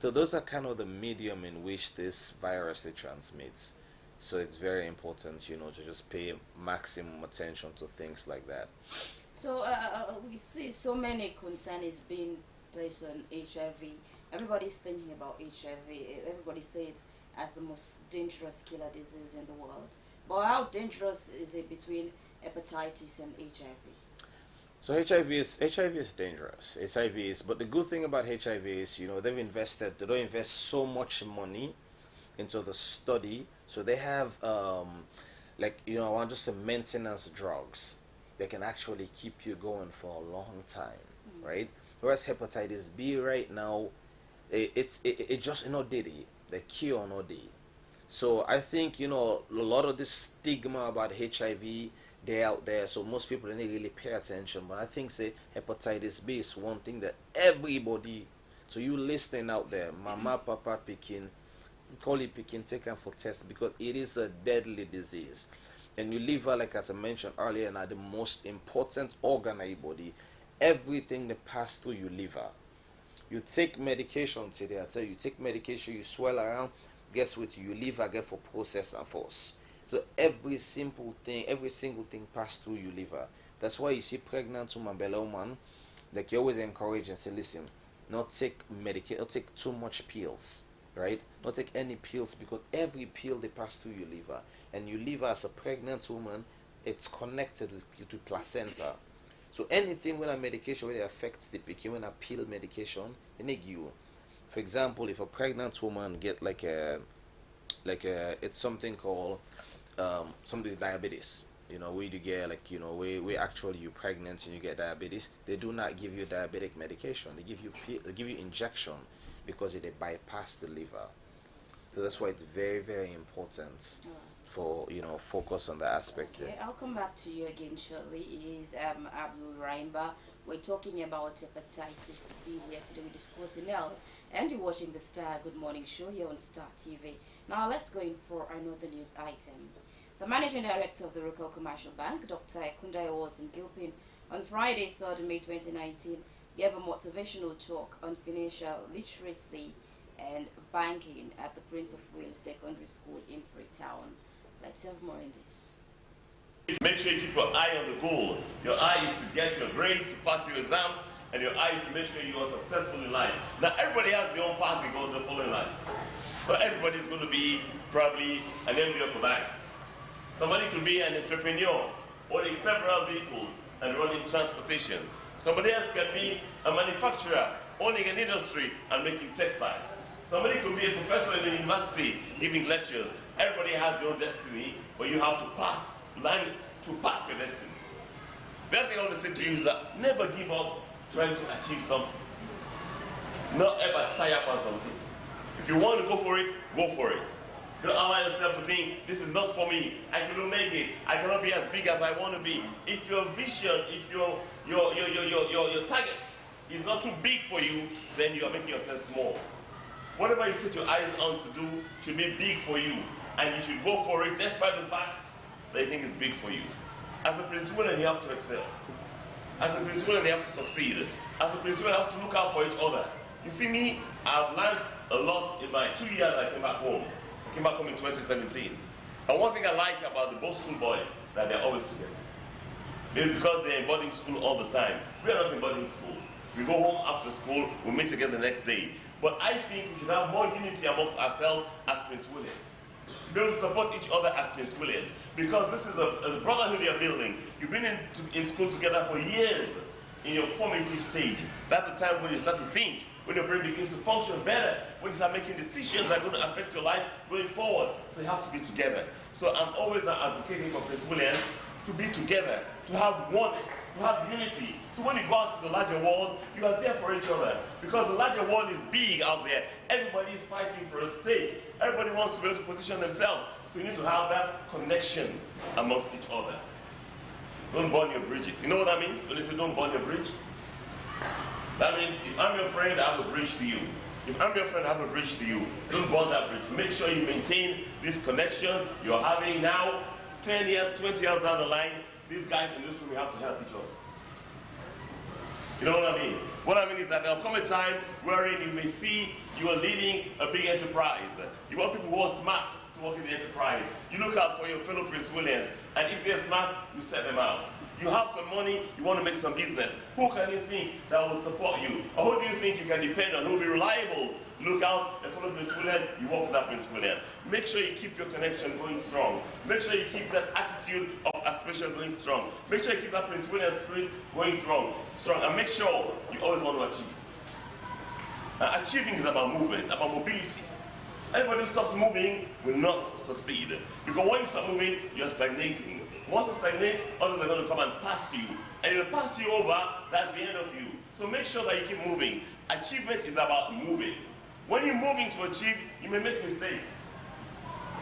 So those are kind of the medium in which this virus transmits. So it's very important, to just pay maximum attention to things like that. So we see so many concerns being placed on HIV. Everybody's thinking about HIV. Everybody says it as the most dangerous killer disease in the world. But how dangerous is it between hepatitis and HIV? So HIV is dangerous. HIV is, but the good thing about HIV is, you know, they don't invest so much money into the study, so they have like, you know, I want just some maintenance drugs that can actually keep you going for a long time, right? Whereas hepatitis B right now, it just, you know, diddy the cure no day. So I think, you know, a lot of this stigma about HIV, they're out there, so most people didn't really pay attention. But I think, say, hepatitis B is one thing that everybody, so you listening out there, mama, papa, picking, call it picking, take them for test, because it is a deadly disease. And your liver, like as I mentioned earlier, now the most important organ of your body. Everything that passes through your liver. You take medication today, I tell you, take medication, you swell around, guess what, your liver get for process and force. So every single thing pass through your liver. That's why you see pregnant woman, belly woman, like you always encourage and say, listen, not take medication, not take too much pills, right? Not take any pills, because every pill they pass through your liver, and your liver as a pregnant woman, it's connected with the placenta. So anything when a medication really affects the pikin, when a pill medication, they make you. For example, if a pregnant woman get it's something called something with diabetes. You know, where you get where actually you're pregnant and you get diabetes, they do not give you diabetic medication. They give you injection, because they bypass the liver. So that's why it's very, very important for, you know, focus on that aspect. Okay, I'll come back to you again shortly. Is Abdul Raimba. We're talking about hepatitis B here today. We're discussing now, and you're watching the Star Good Morning Show here on Star TV. Now let's go in for another news item. The Managing Director of the Local Commercial Bank, Dr. Kundai Walton Gilpin, on Friday, 3rd May 2019, gave a motivational talk on financial literacy and banking at the Prince of Wales Secondary School in Freetown. Let's have more in this. Make sure you keep your eye on the goal. Your eye is to get your grades, to pass your exams, and your eye is to make sure you are successful in life. Now, everybody has their own path they go to follow in life. But everybody is going to be probably an MD of a bank. Somebody could be an entrepreneur, owning several vehicles and running transportation. Somebody else can be a manufacturer, owning an industry and making textiles. Somebody could be a professor in the university, giving lectures. Everybody has their own destiny, but you have to learn to path your destiny. The other thing I want to say to you is that never give up trying to achieve something. Not ever tie up on something. If you want to go for it, go for it. Don't allow yourself to think, this is not for me, I cannot make it, I cannot be as big as I want to be. If your vision, if your target is not too big for you, then you are making yourself small. Whatever you set your eyes on to do should be big for you, and you should go for it despite the fact that you think it's big for you. As a principal, you have to excel. As a principal, you have to succeed. As a principal, you have to look out for each other. You see me, I've learned a lot in my 2 years I came back home. I came back home in 2017. And one thing I like about the both school boys, that they're always together. Maybe because they're in boarding school all the time. We are not in boarding school. We go home after school, we meet again the next day. But I think we should have more unity amongst ourselves as Prince Williams. Be able to support each other as Prince Williams. Because this is a brotherhood you're building. You've been in school together for years in your formative stage. That's the time when you start to think, when your brain begins to function better, when you start making decisions that are going to affect your life going forward. So you have to be together. So I'm always now advocating for Prince Williams to be together, to have oneness, to have unity. So when you go out to the larger world, you are there for each other. Because the larger world is big out there. Everybody is fighting for a stake. Everybody wants to be able to position themselves. So you need to have that connection amongst each other. Don't burn your bridges. You know what that means when they say don't burn your bridge? That means if I'm your friend, I have a bridge to you. If I'm your friend, I have a bridge to you. Don't burn that bridge. Make sure you maintain this connection you're having now. 10 years, 20 years down the line, these guys in this room, we have to help each other. You know what I mean? What I mean is that there'll come a time wherein you may see you are leading a big enterprise. You want people who are smart to work in the enterprise. You look out for your fellow Prince Williams, and if they're smart, you set them out. You have some money, you want to make some business. Who can you think that will support you? Or who do you think you can depend on? Who will be reliable? Look out, and follow Prince William, you work with that Prince William. Make sure you keep your connection going strong. Make sure you keep that attitude of aspiration going strong. Make sure you keep that Prince William spirit going strong. And make sure you always want to achieve. Achieving is about movement, about mobility. Anybody who stops moving will not succeed. Because when you start moving, you're stagnating. Once you stagnate, others are going to come and pass you. And if they pass you over, that's the end of you. So make sure that you keep moving. Achievement is about moving. When you're moving to achieve, you may make mistakes.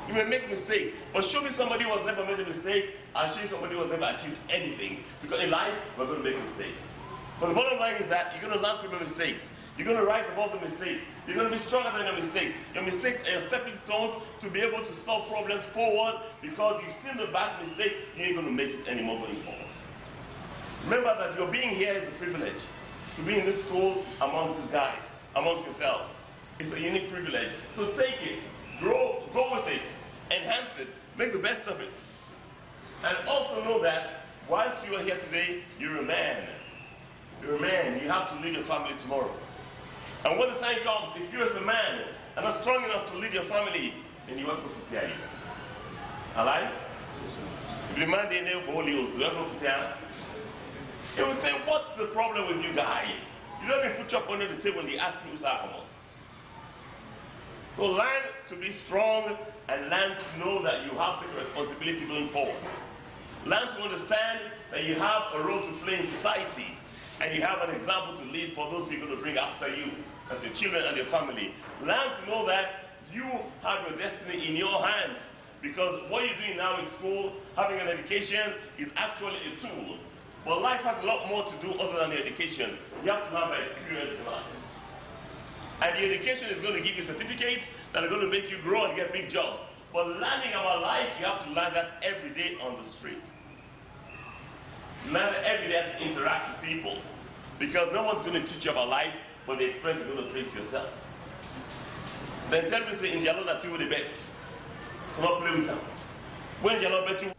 You may make mistakes. But show me somebody who has never made a mistake, I'll show you somebody who has never achieved anything. Because in life, we're going to make mistakes. But the bottom line is that you're going to learn from your mistakes. You're going to rise above the mistakes. You're going to be stronger than your mistakes. Your mistakes are your stepping stones to be able to solve problems forward, because you've seen the bad mistake, you ain't going to make it anymore going forward. Remember that your being here is a privilege. To be in this school amongst these guys, amongst yourselves. It's a unique privilege. So take it, grow, go with it, enhance it, make the best of it. And also know that whilst you are here today, you're a man. You're a man. You have to lead your family tomorrow. And when the time comes, if you as a man are not strong enough to lead your family, then you work with Fitiari. Alright? If the man didn't know for Holy Ghost, you work with Fitiari. They will say, what's the problem with you, guy? You don't even put your phone on the table and they ask you who's argument. So learn to be strong and learn to know that you have to take responsibility going forward. Learn to understand that you have a role to play in society and you have an example to lead for those people to bring after you, as your children and your family. Learn to know that you have your destiny in your hands, because what you're doing now in school, having an education, is actually a tool. But life has a lot more to do other than the education. You have to have an experience in life. And the education is going to give you certificates that are going to make you grow and get big jobs. But learning about life, you have to learn that every day on the street. Learn that every day as you interact with people. Because no one's going to teach you about life, but the experience you're going to face yourself. Then tell me, say, in Jalo, that's with the bets. So not play with them. When Jalo bet you.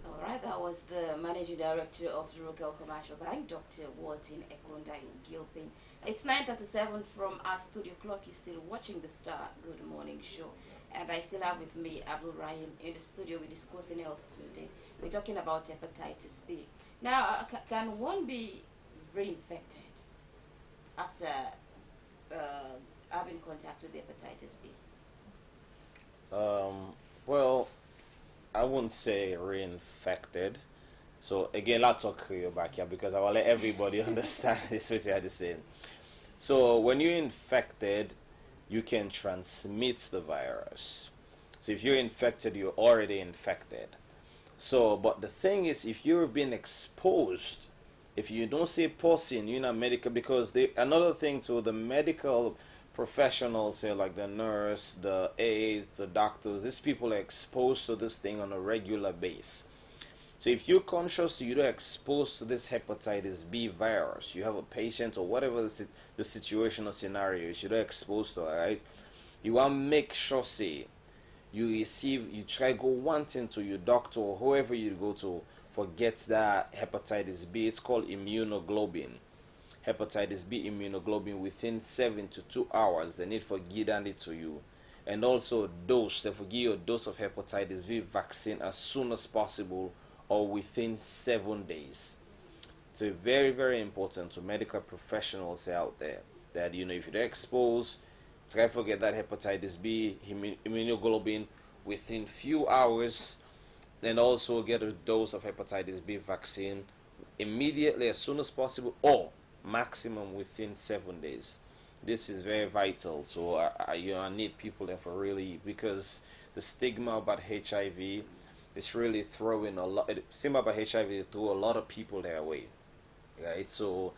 Alright, that was the Managing Director of the Rokel Commercial Bank, Dr. Walton Ekonda Gilpin. It's 9:37 from our studio clock. You're still watching the Star Good Morning Show. And I still have with me Abdul Rahim in the studio. We're discussing health today. We're talking about hepatitis B. Now, can one be reinfected after having contact with hepatitis B? Well, I wouldn't say reinfected. So again, let's talk Creole back here because I will let everybody understand this what you had to say. So when you're infected, you can transmit the virus. So if you're infected, you're already infected. So, but the thing is, if you've been exposed, if you don't see person, you're not medical, because another thing to the medical professionals, say like the nurse, the aides, the doctors, these people are exposed to this thing on a regular basis. So if you're conscious you're exposed to this hepatitis B virus, you have a patient or whatever the situation or scenario is, you're exposed to it, right? You want to make sure, say, you try go wanting to your doctor or whoever you go to forget that hepatitis B. It's called immunoglobulin. Hepatitis B immunoglobulin within 7 to 2 hours. They need for give it to you. And also dose. They for give you a dose of hepatitis B vaccine as soon as possible or within 7 days. So very, very important to medical professionals out there that, you know, if you're exposed, try to get that hepatitis B immunoglobulin within few hours, and also get a dose of hepatitis B vaccine immediately as soon as possible or maximum within 7 days. This is very vital. So I need people there for really, because the stigma about HIV is really throwing a lot. Stigma about HIV threw a lot of people their way, right? So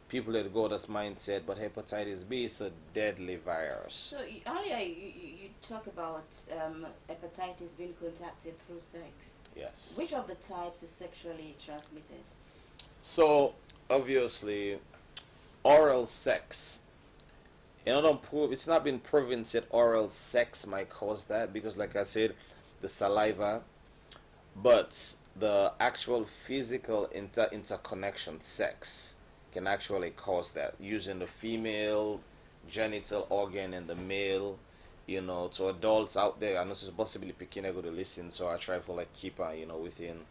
people that go this mindset, but hepatitis B is a deadly virus. So earlier you talk about hepatitis being contacted through sex. Yes. Which of the types is sexually transmitted? So obviously, oral sex. It's not been proven that oral sex might cause that because, like I said, the saliva, but the actual physical interconnection sex can actually cause that using the female genital organ and the male. To adults out there, I know this is possibly picking a good to listen, so I try for like keep within.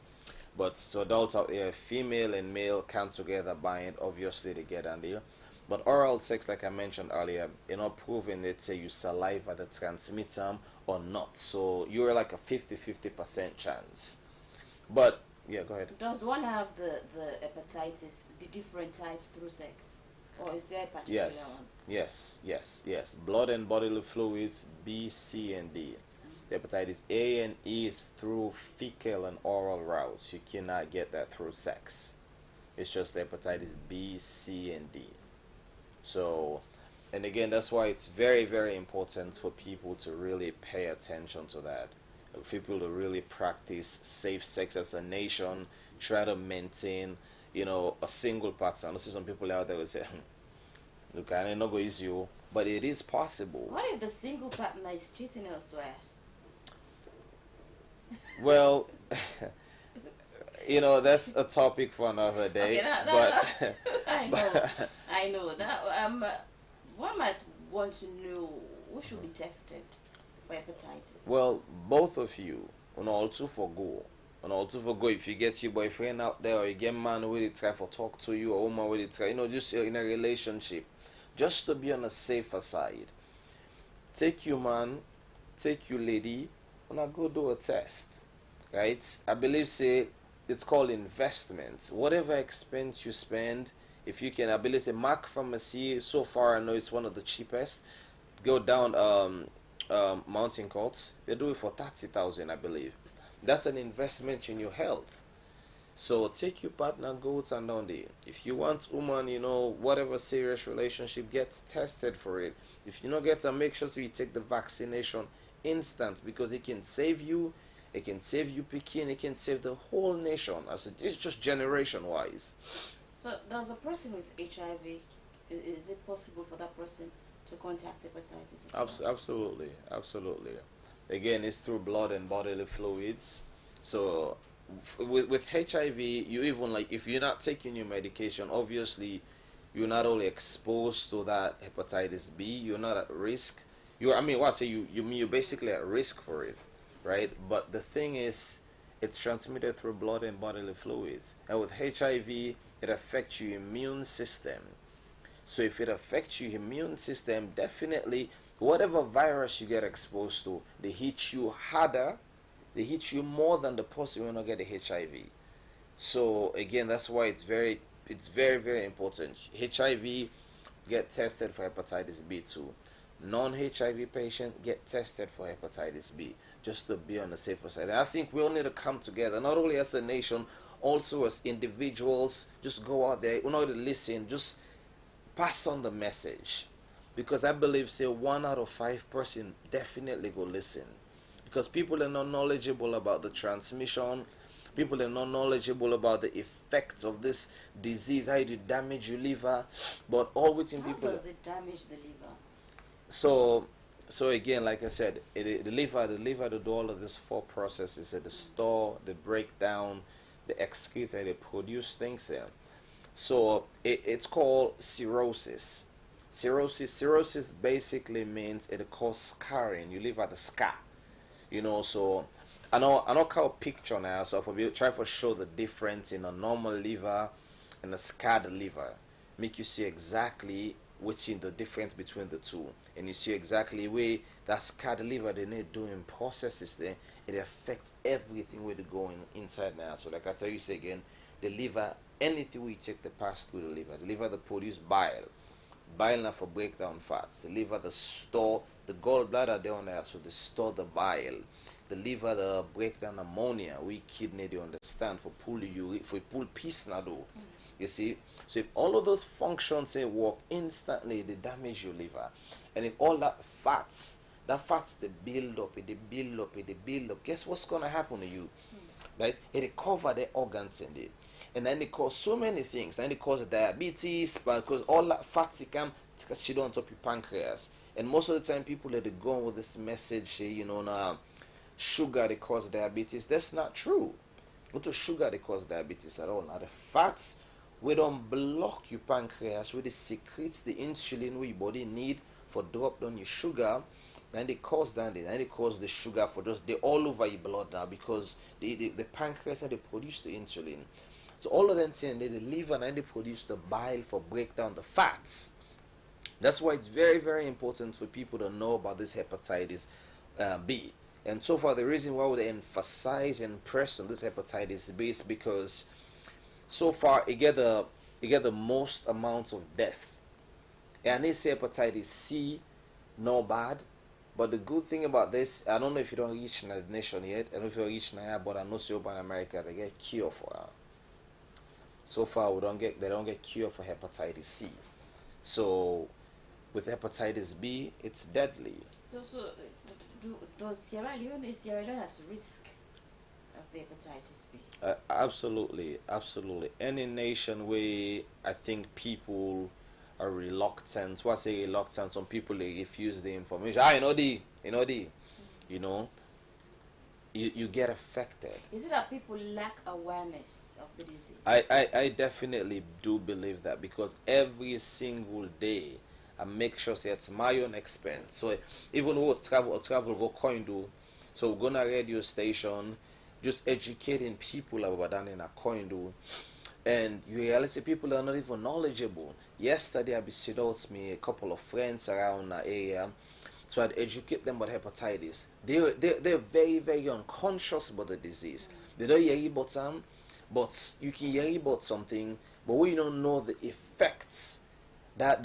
But to adults out there, female and male come together bind, obviously they get on there. But oral sex, like I mentioned earlier, proven that say you saliva that transmits them or not. So you're like a 50-50% chance. But yeah, go ahead. Does one have the hepatitis, the different types through sex? Or is there a particular one? Yes. Blood and bodily fluids, B, C, and D. The hepatitis A and E is through fecal and oral routes. You cannot get that through sex. It's just the hepatitis B, C, and D. So, and again, that's why it's very, very important for people to really pay attention to that. People to really practice safe sex as a nation, try to maintain, a single pattern. I see some people out there will say, look, I know it's you, but it is possible. What if the single partner is cheating elsewhere? Well, that's a topic for another day. Okay, I know. That one might want to know who should be tested for hepatitis. Well, both of you, also for go. If you get your boyfriend out there or you get man who will try for talk to you or woman will try, just in a relationship, just to be on a safer side. Take you man, take you lady, and go do a test. Right? I believe it's called investment. Whatever expense you spend, if you can, I believe Mac Pharmacy, so far I know it's one of the cheapest. Go down Mountain Courts, they do it for 30,000, I believe. That's an investment in your health. So take your partner, go and down there. If you want woman, whatever serious relationship, get tested for it. If you don't get to, make sure you take the vaccination instant because it can save you. It can save you Pekin. It can save the whole nation. It's just generation wise. So does a person with HIV, is it possible for that person to contact hepatitis as well? Absolutely. Again, it's through blood and bodily fluids. So with HIV, you even if you're not taking your medication, obviously you're not only exposed to that hepatitis B, you're not at risk. You're basically at risk for it, right? But the thing is, it's transmitted through blood and bodily fluids. And with HIV, it affects your immune system. So if it affects your immune system, definitely whatever virus you get exposed to, they hit you harder, they hit you more than the person who will not get the HIV. So again, that's why it's very, very important. HIV, get tested for hepatitis B too. Non-HIV patient, get tested for hepatitis B, just to be on the safer side. And I think we all need to come together, not only as a nation, also as individuals. Just go out there, to listen, just pass on the message. Because I believe, 1 out of 5 person definitely go listen. Because people are not knowledgeable about the transmission. People are not knowledgeable about the effects of this disease, how it damage your liver. But all within people. How does it damage the liver? So again, like I said, the liver do all of these 4 processes: the store, the breakdown, the excrete, and they produce things there. So it's called cirrhosis. Cirrhosis basically means it causes scarring. You live at the scar, So I know how picture now. So for you try to show the difference in a normal liver and a scarred liver, make you see exactly what's in the difference between the two, and you see exactly where that scarred liver they need doing processes there. It affects everything where they going inside now. So like I tell you, again, the liver, anything we take the pass through the liver. The liver that produce bile. Bile now for breakdown fats. The liver the store the gallbladder down there, so they store the bile. The liver the break down ammonia. We kidney they understand for pull urine, for pull piss now though. You see? So if all of those functions work instantly, they damage your liver. And if all that fats they build up, guess what's gonna happen to you? Right? It cover the organs in it. and then it cause so many things. Then it cause diabetes, because all that fats it can sit on top of your pancreas. And most of the time, people let it go on with this message, now sugar they cause diabetes. That's not true. Not to sugar they cause diabetes at all. Now the fats we don't block your pancreas, where it secretes the insulin we your body need for drop down your sugar, and they cause that, and they cause the sugar for just they all over your blood now, because the pancreas and they produce the insulin. So all of them things, they liver and they produce the bile for break down the fats. That's why it's very, very important for people to know about this hepatitis B. And so far, the reason why we emphasize and press on this hepatitis B is because so far it get the most amount of death. And they say hepatitis C, no bad. But the good thing about this, I don't know if you don't reach the nation yet, I don't know if you reach Naya, but I know so in America they get cure for it. So far they don't get cure for hepatitis C. So with hepatitis B, it's deadly. So does Sierra Leone at risk of the hepatitis B? Absolutely. Any nation where I think people are reluctant, what I say reluctant, some people they refuse the information. You get affected. Is it that people lack awareness of the disease? I definitely do believe that, because every single day I make sure it's my own expense. So even though travel go coin do, so we're gonna radio station, just educating people about that in a coin do, and you realize people are not even knowledgeable. Yesterday I sit out with me a couple of friends around the area, so I'd educate them about hepatitis. They're very, very unconscious about the disease. They don't hear about them, but you can hear about something, but we don't know the effects that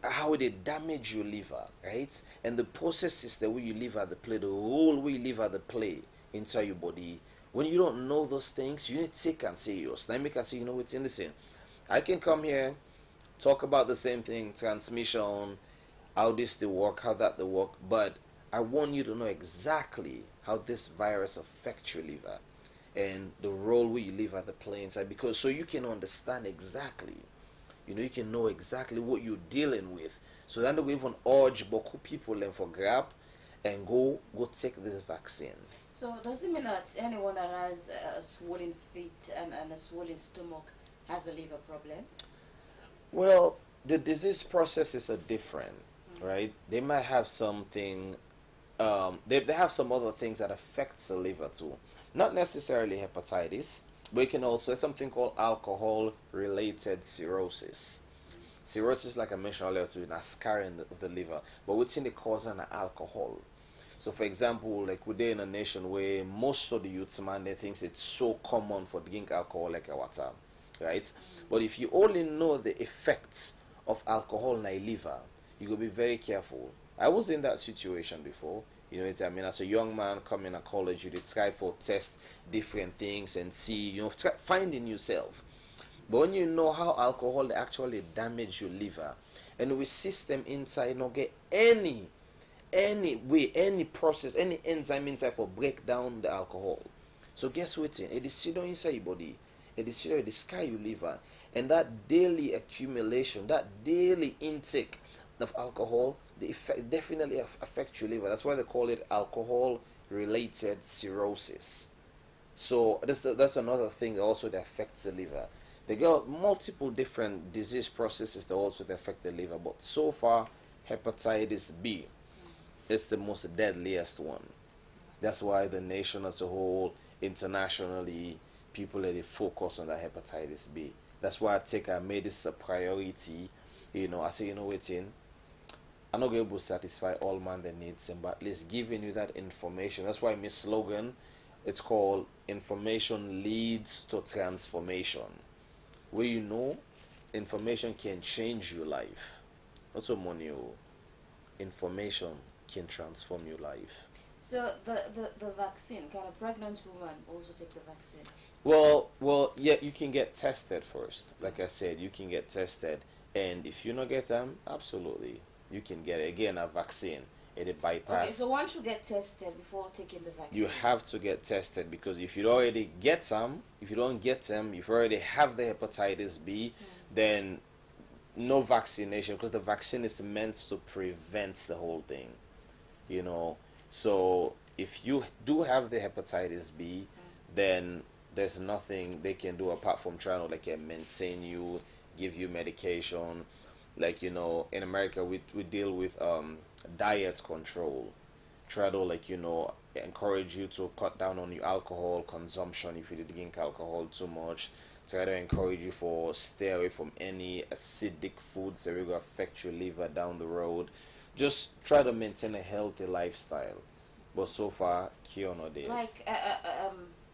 how they damage your liver, right? And the processes that your liver play, the role we liver play inside your body. When you don't know those things, you need to take and serious. Let me can say, it's in the same. I can come here, talk about the same thing, transmission, how this they work, how that they work, but I want you to know exactly how this virus affects your liver and the role we liver play inside, because so you can understand exactly, you can know exactly what you're dealing with. So then we even urge Boku people and for grab and go take this vaccine. So does it mean that anyone that has a swollen feet and a swollen stomach has a liver problem? Well, the disease processes are different, right? They might have something, they have some other things that affects the liver too. Not necessarily hepatitis, but it can also have something called alcohol-related cirrhosis. Cirrhosis, like I mentioned earlier, is a scarring of the liver, but what's in the cause of alcohol. So, for example, like we're in a nation where most of the youths, they think it's so common for drink alcohol like water, right? But if you only know the effects of alcohol in the liver, you gotta be very careful. I was in that situation before. As a young man coming to college, you try for test different things and see, try finding yourself. But when you know how alcohol actually damage your liver, and we system inside not get any way, any process, any enzyme inside for break down the alcohol. So guess what? It is still inside your body. It is still the sky your liver, and that daily accumulation, that daily intake of alcohol, the effect definitely affects your liver. That's why they call it alcohol-related cirrhosis. So that's another thing that also affects the liver. They got multiple different disease processes that also affect the liver, but so far hepatitis B is the most deadliest one. That's why the nation as a whole, internationally, people they focus on that hepatitis B. That's why I made this a priority. I say, I'm not able to satisfy all man that needs him, but at least giving you that information. That's why my slogan, it's called Information Leads to Transformation. Where information can change your life. Not so money, information can transform your life. So the vaccine, can a pregnant woman also take the vaccine? Well, yeah, you can get tested first. Like I said, you can get tested, and if you don't get them, absolutely, you can get again a vaccine. it bypass. Okay, so one should get tested before taking the vaccine. You have to get tested, because if you already get some, if you don't get them, if you already have the hepatitis B, then no vaccination, because the vaccine is meant to prevent the whole thing, you know. So if you do have the hepatitis B, then there's nothing they can do apart from trying to like maintain you, give you medication. Like, you know, in America we deal with diet control, try to, like, you know, encourage you to cut down on your alcohol consumption if you drink alcohol too much, try to encourage you for stay away from any acidic foods that will affect your liver down the road. Just try to maintain a healthy lifestyle. But so far, cure no days. Like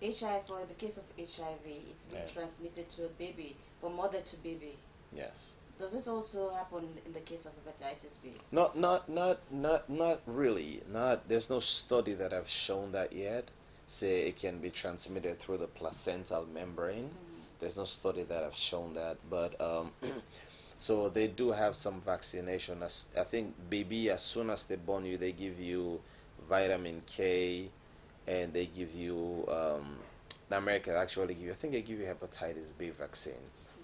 HIV, for the case of HIV, it's being transmitted to a baby, from mother to baby. Yes. Does this also happen in the case of hepatitis B? Not really. There's no study that have shown that yet. Say it can be transmitted through the placental membrane. There's no study that have shown that, but so they do have some vaccination. I think baby, as soon as they born you, they give you vitamin K, and they give you in America actually give you, I think they give you hepatitis B vaccine.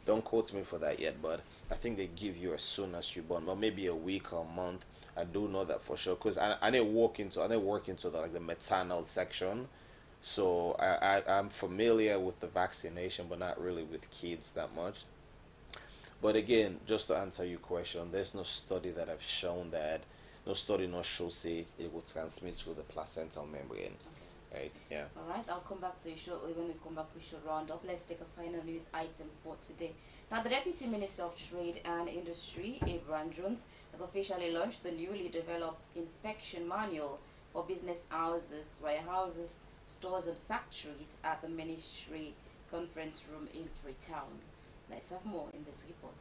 Don't quote me for that yet, but I think they give you as soon as you're born, or maybe a week or a month. I do know that for sure, because I didn't work into the maternal section, so I'm familiar with the vaccination, but not really with kids that much. But again, just to answer your question, there's no study that have shown that. No study not show say it will transmit through the placental membrane. Right, yeah. Alright, I'll come back to you shortly. When we come back, we should round up. Let's take a final news item for today. Now, the Deputy Minister of Trade and Industry, Abraham Jones, has officially launched the newly developed inspection manual for business houses, warehouses, stores and factories at the Ministry Conference Room in Freetown. Let's have more in this report.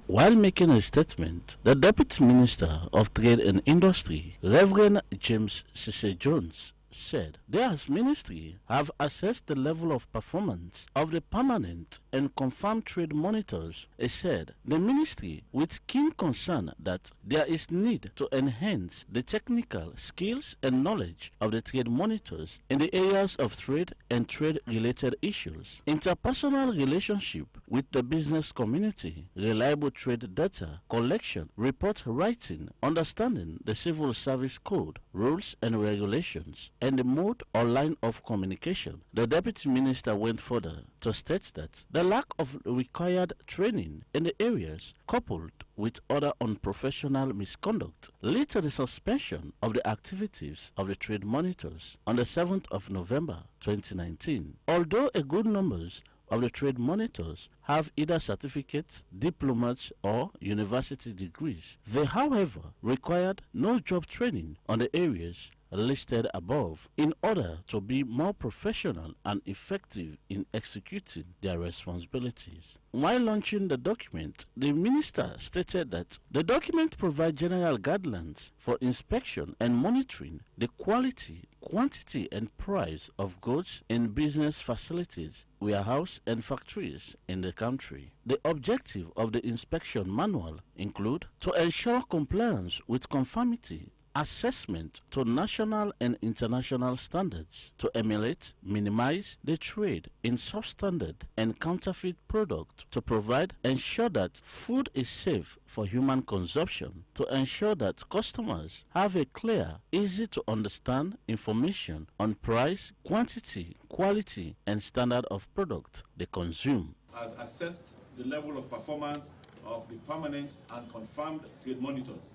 While making a statement, the Deputy Minister of Trade and Industry, Reverend James Cisse Jones, said they as ministry have assessed the level of performance of the permanent and confirmed trade monitors. He said the ministry, with keen concern that there is need to enhance the technical skills and knowledge of the trade monitors in the areas of trade and trade-related issues, interpersonal relationship with the business community, reliable trade data collection, report writing, understanding the civil service code, rules and regulations, and the mode or line of communication. The Deputy Minister went further to state that the lack of required training in the areas, coupled with other unprofessional misconduct, led to the suspension of the activities of the trade monitors on the 7th of November 2019. Although a good numbers of the trade monitors have either certificates, diplomas, or university degrees, they, however, required no job training on the areas listed above in order to be more professional and effective in executing their responsibilities. While launching the document, the minister stated that the document provides general guidelines for inspection and monitoring the quality, quantity and price of goods in business facilities, warehouse and factories in the country. The objective of the inspection manual include to ensure compliance with conformity, assessment to national and international standards, to emulate, minimize the trade in substandard and counterfeit products, to provide, ensure that food is safe for human consumption, to ensure that customers have a clear, easy to understand information on price, quantity, quality and standard of product they consume. Has assessed the level of performance of the permanent and confirmed trade monitors.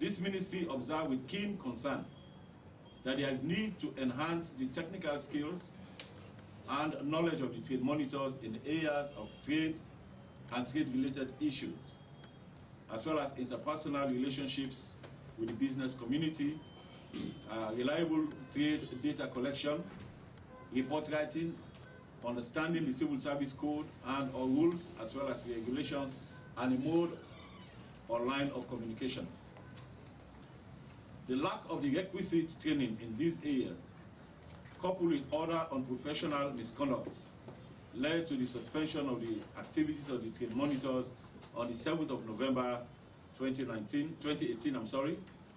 This ministry observed with keen concern that there is need to enhance the technical skills and knowledge of the trade monitors in areas of trade and trade-related issues, as well as interpersonal relationships with the business community, reliable trade data collection, report writing, understanding the civil service code and or rules, as well as regulations, and a mode or line of communication. The lack of the requisite training in these areas, coupled with other unprofessional misconduct, led to the suspension of the activities of the trade monitors on the 7th of November 2018,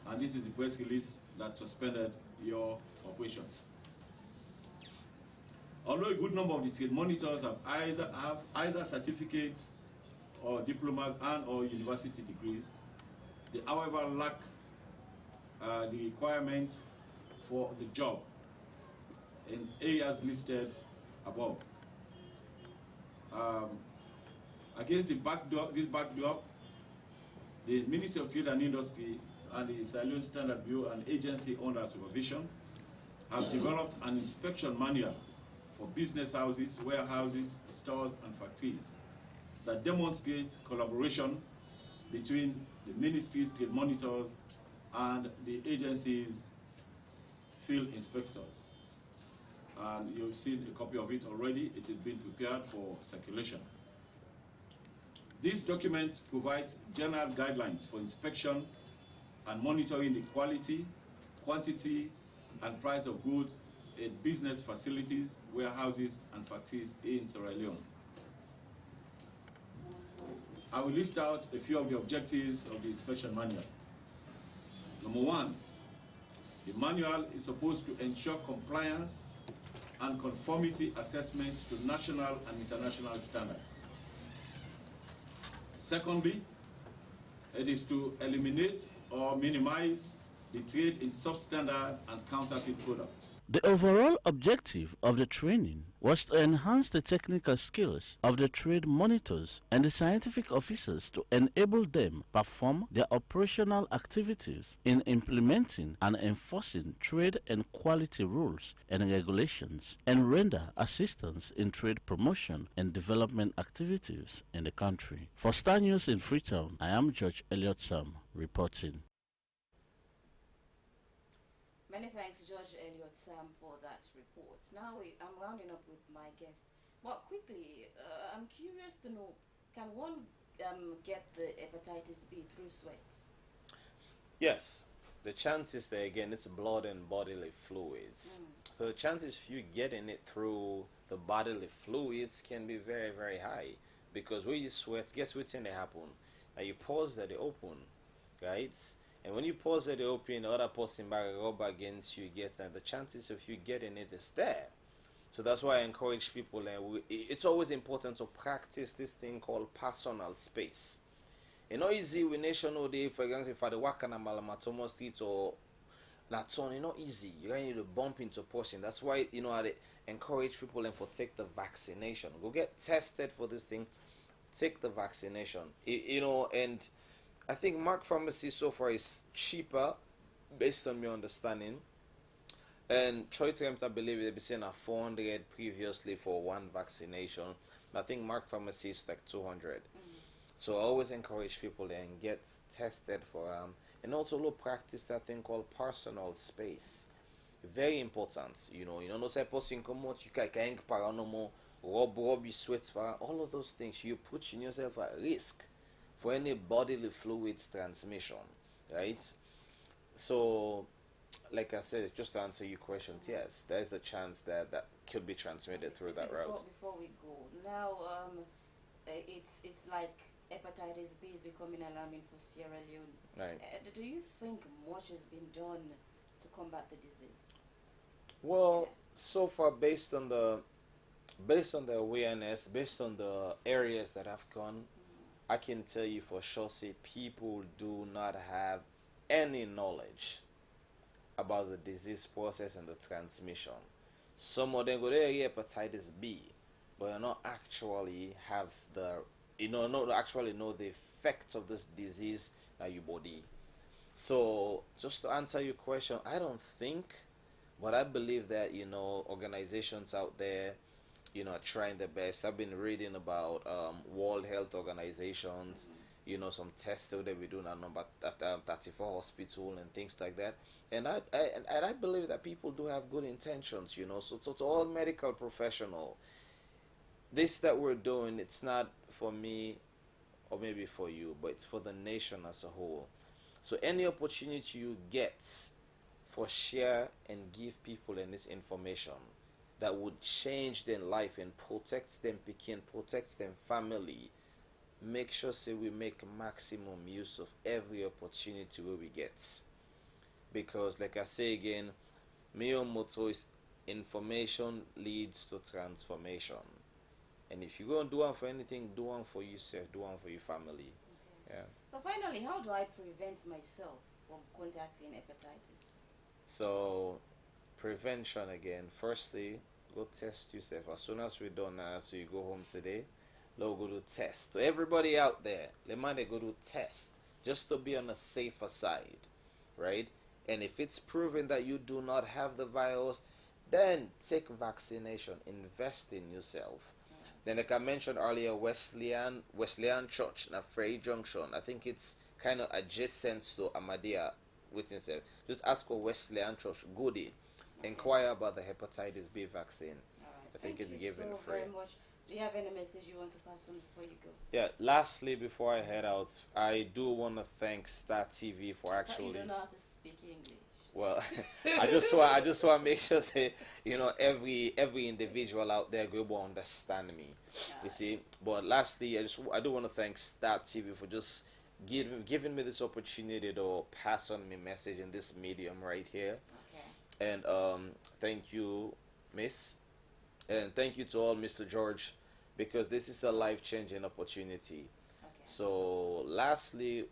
and this is the press release that suspended your operations. Although a good number of the trade monitors have either certificates or diplomas and or university degrees, they however lack the requirement for the job in areas listed above. Against this backdrop, the Ministry of Trade and Industry and the Sierra Leone Standards Bureau, an agency under supervision, have developed an inspection manual for business houses, warehouses, stores, and factories that demonstrate collaboration between the ministry's trade monitors and the agency's field inspectors. And you've seen a copy of it already. It is being prepared for circulation. This document provides general guidelines for inspection and monitoring the quality, quantity, and price of goods in business facilities, warehouses, and factories in Sierra Leone. I will list out a few of the objectives of the inspection manual. Number one, the manual is supposed to ensure compliance and conformity assessments to national and international standards. Secondly, it is to eliminate or minimize the trade in substandard and counterfeit products. The overall objective of the training was to enhance the technical skills of the trade monitors and the scientific officers to enable them perform their operational activities in implementing and enforcing trade and quality rules and regulations, and render assistance in trade promotion and development activities in the country. For Star News in Freetown, I am George Elliott Sam reporting. Many thanks, George Elliott Sam, for that report. Now I'm rounding up with my guest. But quickly, I'm curious to know, can one get the hepatitis B through sweats? Yes. The chances there, again, it's blood and bodily fluids. So the chances of you getting it through the bodily fluids can be very, very high. Because when you sweat, guess what's going to happen? Now you pause that they open, right? And when you pause that they open, the other person back rub against you, and the chances of you getting it is there. So that's why I encourage people, and it's always important to practice this thing called personal space. You know, easy with national day, for example, if I the work on a Malamatomo Street or Laton, you know, easy. You need to bump into a person. That's why, you know, I encourage people and for take the vaccination. Go get tested for this thing. Take the vaccination. You know, and I think Mark Pharmacy so far is cheaper, based on my understanding. And Troy Times, I believe they've been saying a 400 previously for one vaccination. I think Mark Pharmacy is like 200. So I always encourage people and get tested for and also look, practice that thing called personal space. Very important, you know. You know, no say person come out, you can't paranormal, rub you sweat, all of those things. You put yourself at risk for any bodily fluids transmission, right? So, like I said, just to answer your question, yes, there is a chance that that could be transmitted through that route. Before we go, now it's like hepatitis B is becoming alarming for Sierra Leone. Right. Do you think much has been done to combat the disease? Well, so far, based on the awareness, based on the areas that have gone, I can tell you for sure, say people do not have any knowledge about the disease process and the transmission. Some of them go there hepatitis B, but they not actually have the, not actually know the effects of this disease on your body. So just to answer your question, I don't think, but I believe that, organizations out there, are trying their best. I've been reading about World Health Organizations, some tests that we do at 34 Hospital and things like that. And I believe that people do have good intentions, So to all medical professional, this that we're doing, it's not for me or maybe for you, but it's for the nation as a whole. So any opportunity you get for share and give people in this information that would change their life and protect them picking, protect them family, make sure say we make maximum use of every opportunity where we get. because, like I say again, my own motto is information leads to transformation. And if you're going to do one for anything, do one for yourself, do one for your family. Okay. Yeah. So finally, how do I prevent myself from contacting hepatitis? So, prevention again. Firstly, go test yourself. As soon as we're done now, so you go home today, let's go to test. So everybody out there, let me go to test just to be on the safer side, right? And if it's proven that you do not have the virus, then take vaccination. Invest in yourself. Then, like I mentioned earlier, Wesleyan Church, na Frey Junction. I think it's kind of adjacent to Ahmadiyya. Just ask for Wesleyan Church. Goody. Inquire about the hepatitis B vaccine. All right. I think Thank it's you given so free. very much. Do you have any message you want to pass on before you go? Yeah. Lastly, before I head out, I do want to thank Star TV for But actually. you don't know how to speak English. Well, I just want to make sure that every individual out there will understand me. You see. But lastly, I do want to thank Star TV for just giving me this opportunity to pass on my message in this medium right here. Okay. And thank you, Miss, and thank you to all, Mr. George, because this is a life-changing opportunity. Okay. So, lastly,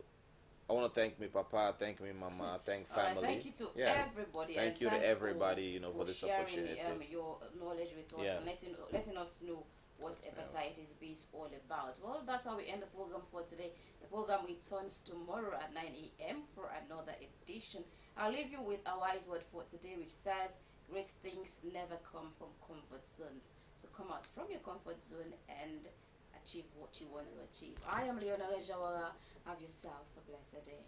I want to thank my papa, thank my mama, thank All right, family. thank you to everybody. Thank and you to thanks everybody, for this sharing, opportunity. your knowledge with us Yeah. and letting us know what hepatitis B is all about. Well, that's how we end the program for today. The program returns tomorrow at 9 a.m. for another edition. I'll leave you with our wise word for today, which says, great things never come from comfort zones. So come out from your comfort zone and achieve what you want to achieve. I am Leonora Jawara. Have yourself a blessed day.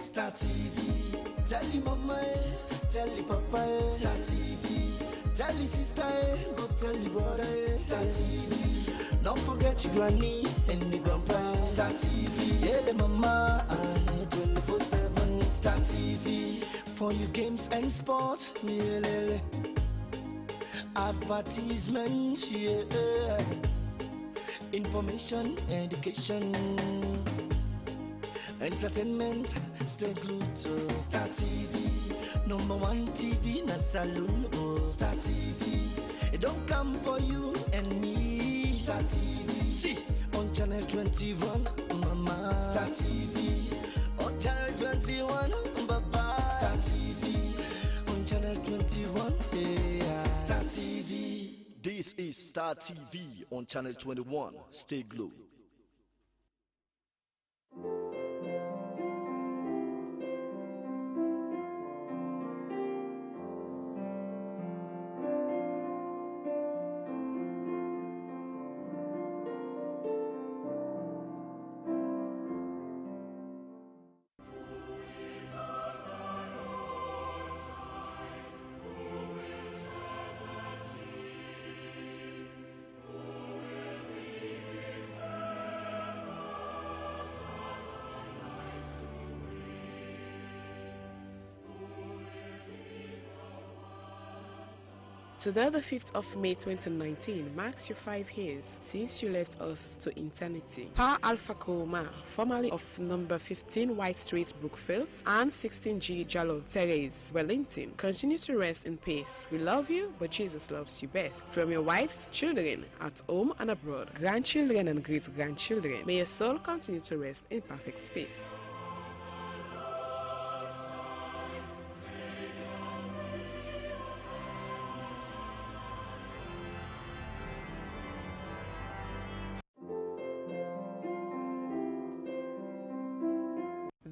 Star TV, tell your mama, tell your papa, Star TV, tell your sister, go tell your brother, Star TV. Don't forget your granny and your grandpa, Star TV. Yeah, the mama, and 24/7, Star TV. For your games and sport, yeah, advertisement, yeah, information, education, entertainment, stay glued to Star TV. #1 TV, na saloon, oh. Star TV, it don't come for you and me. Star TV, see, on channel 21, mama. Star TV, on channel 21, baba. Star TV, on channel 21, yeah. Star TV. This is Star TV on channel 21. Stay glued. Today, the 5th of May 2019, marks your 5 years since you left us to eternity. Pa Alpha Koma, formerly of number 15 White Street, Brookfields, and 16G Jallo Terrace, Wellington, continue to rest in peace. We love you, but Jesus loves you best. From your wives, children, at home and abroad, grandchildren and great-grandchildren, may your soul continue to rest in perfect space.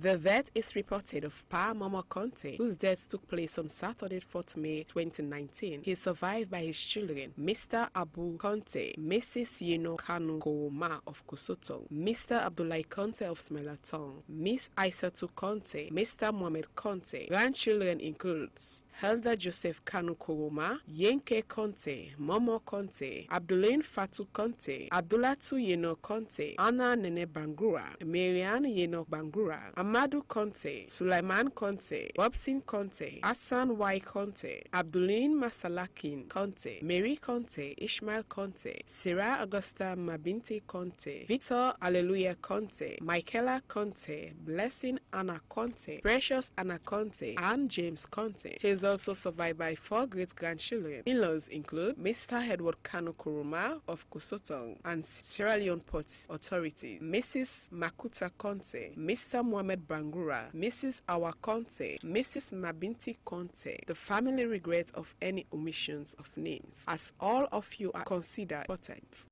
The death is reported of Pa Momo Conte, whose death took place on Saturday, 4th May 2019. He is survived by his children, Mr. Abu Conte, Mrs. Yeno Kanu Kouma of Kusotong, Mr. Abdullah Conte of Smelatong, Miss Aisatu Conte, Mr. Mohamed Conte. Grandchildren includes Helder Joseph Kanu Kouma, Yenke Conte, Momo Conte, Abdulain Fatu Conte, Abdulatu Yeno Conte, Anna Nene Bangura, Marianne Yeno Bangura, Amadou Conte, Sulaiman Conte, Bobsin Conte, Hassan Y. Conte, Abdulain Masalakin Conte, Mary Conte, Ishmael Conte, Sarah Augusta Mabinti Conte, Victor Alleluia Conte, Michaela Conte, Blessing Anna Conte, Precious Anna Conte, and James Conte. He is also survived by 4 great-grandchildren. In-laws include Mr. Edward Kanu Kuruma of Kusotong and Sierra Leone Port Authority, Mrs. Makuta Conte, Mr. Mohamed Bangura, Mrs. Awa Conte, Mrs. Mabinti Conte. The family regrets of any omissions of names, as all of you are considered important.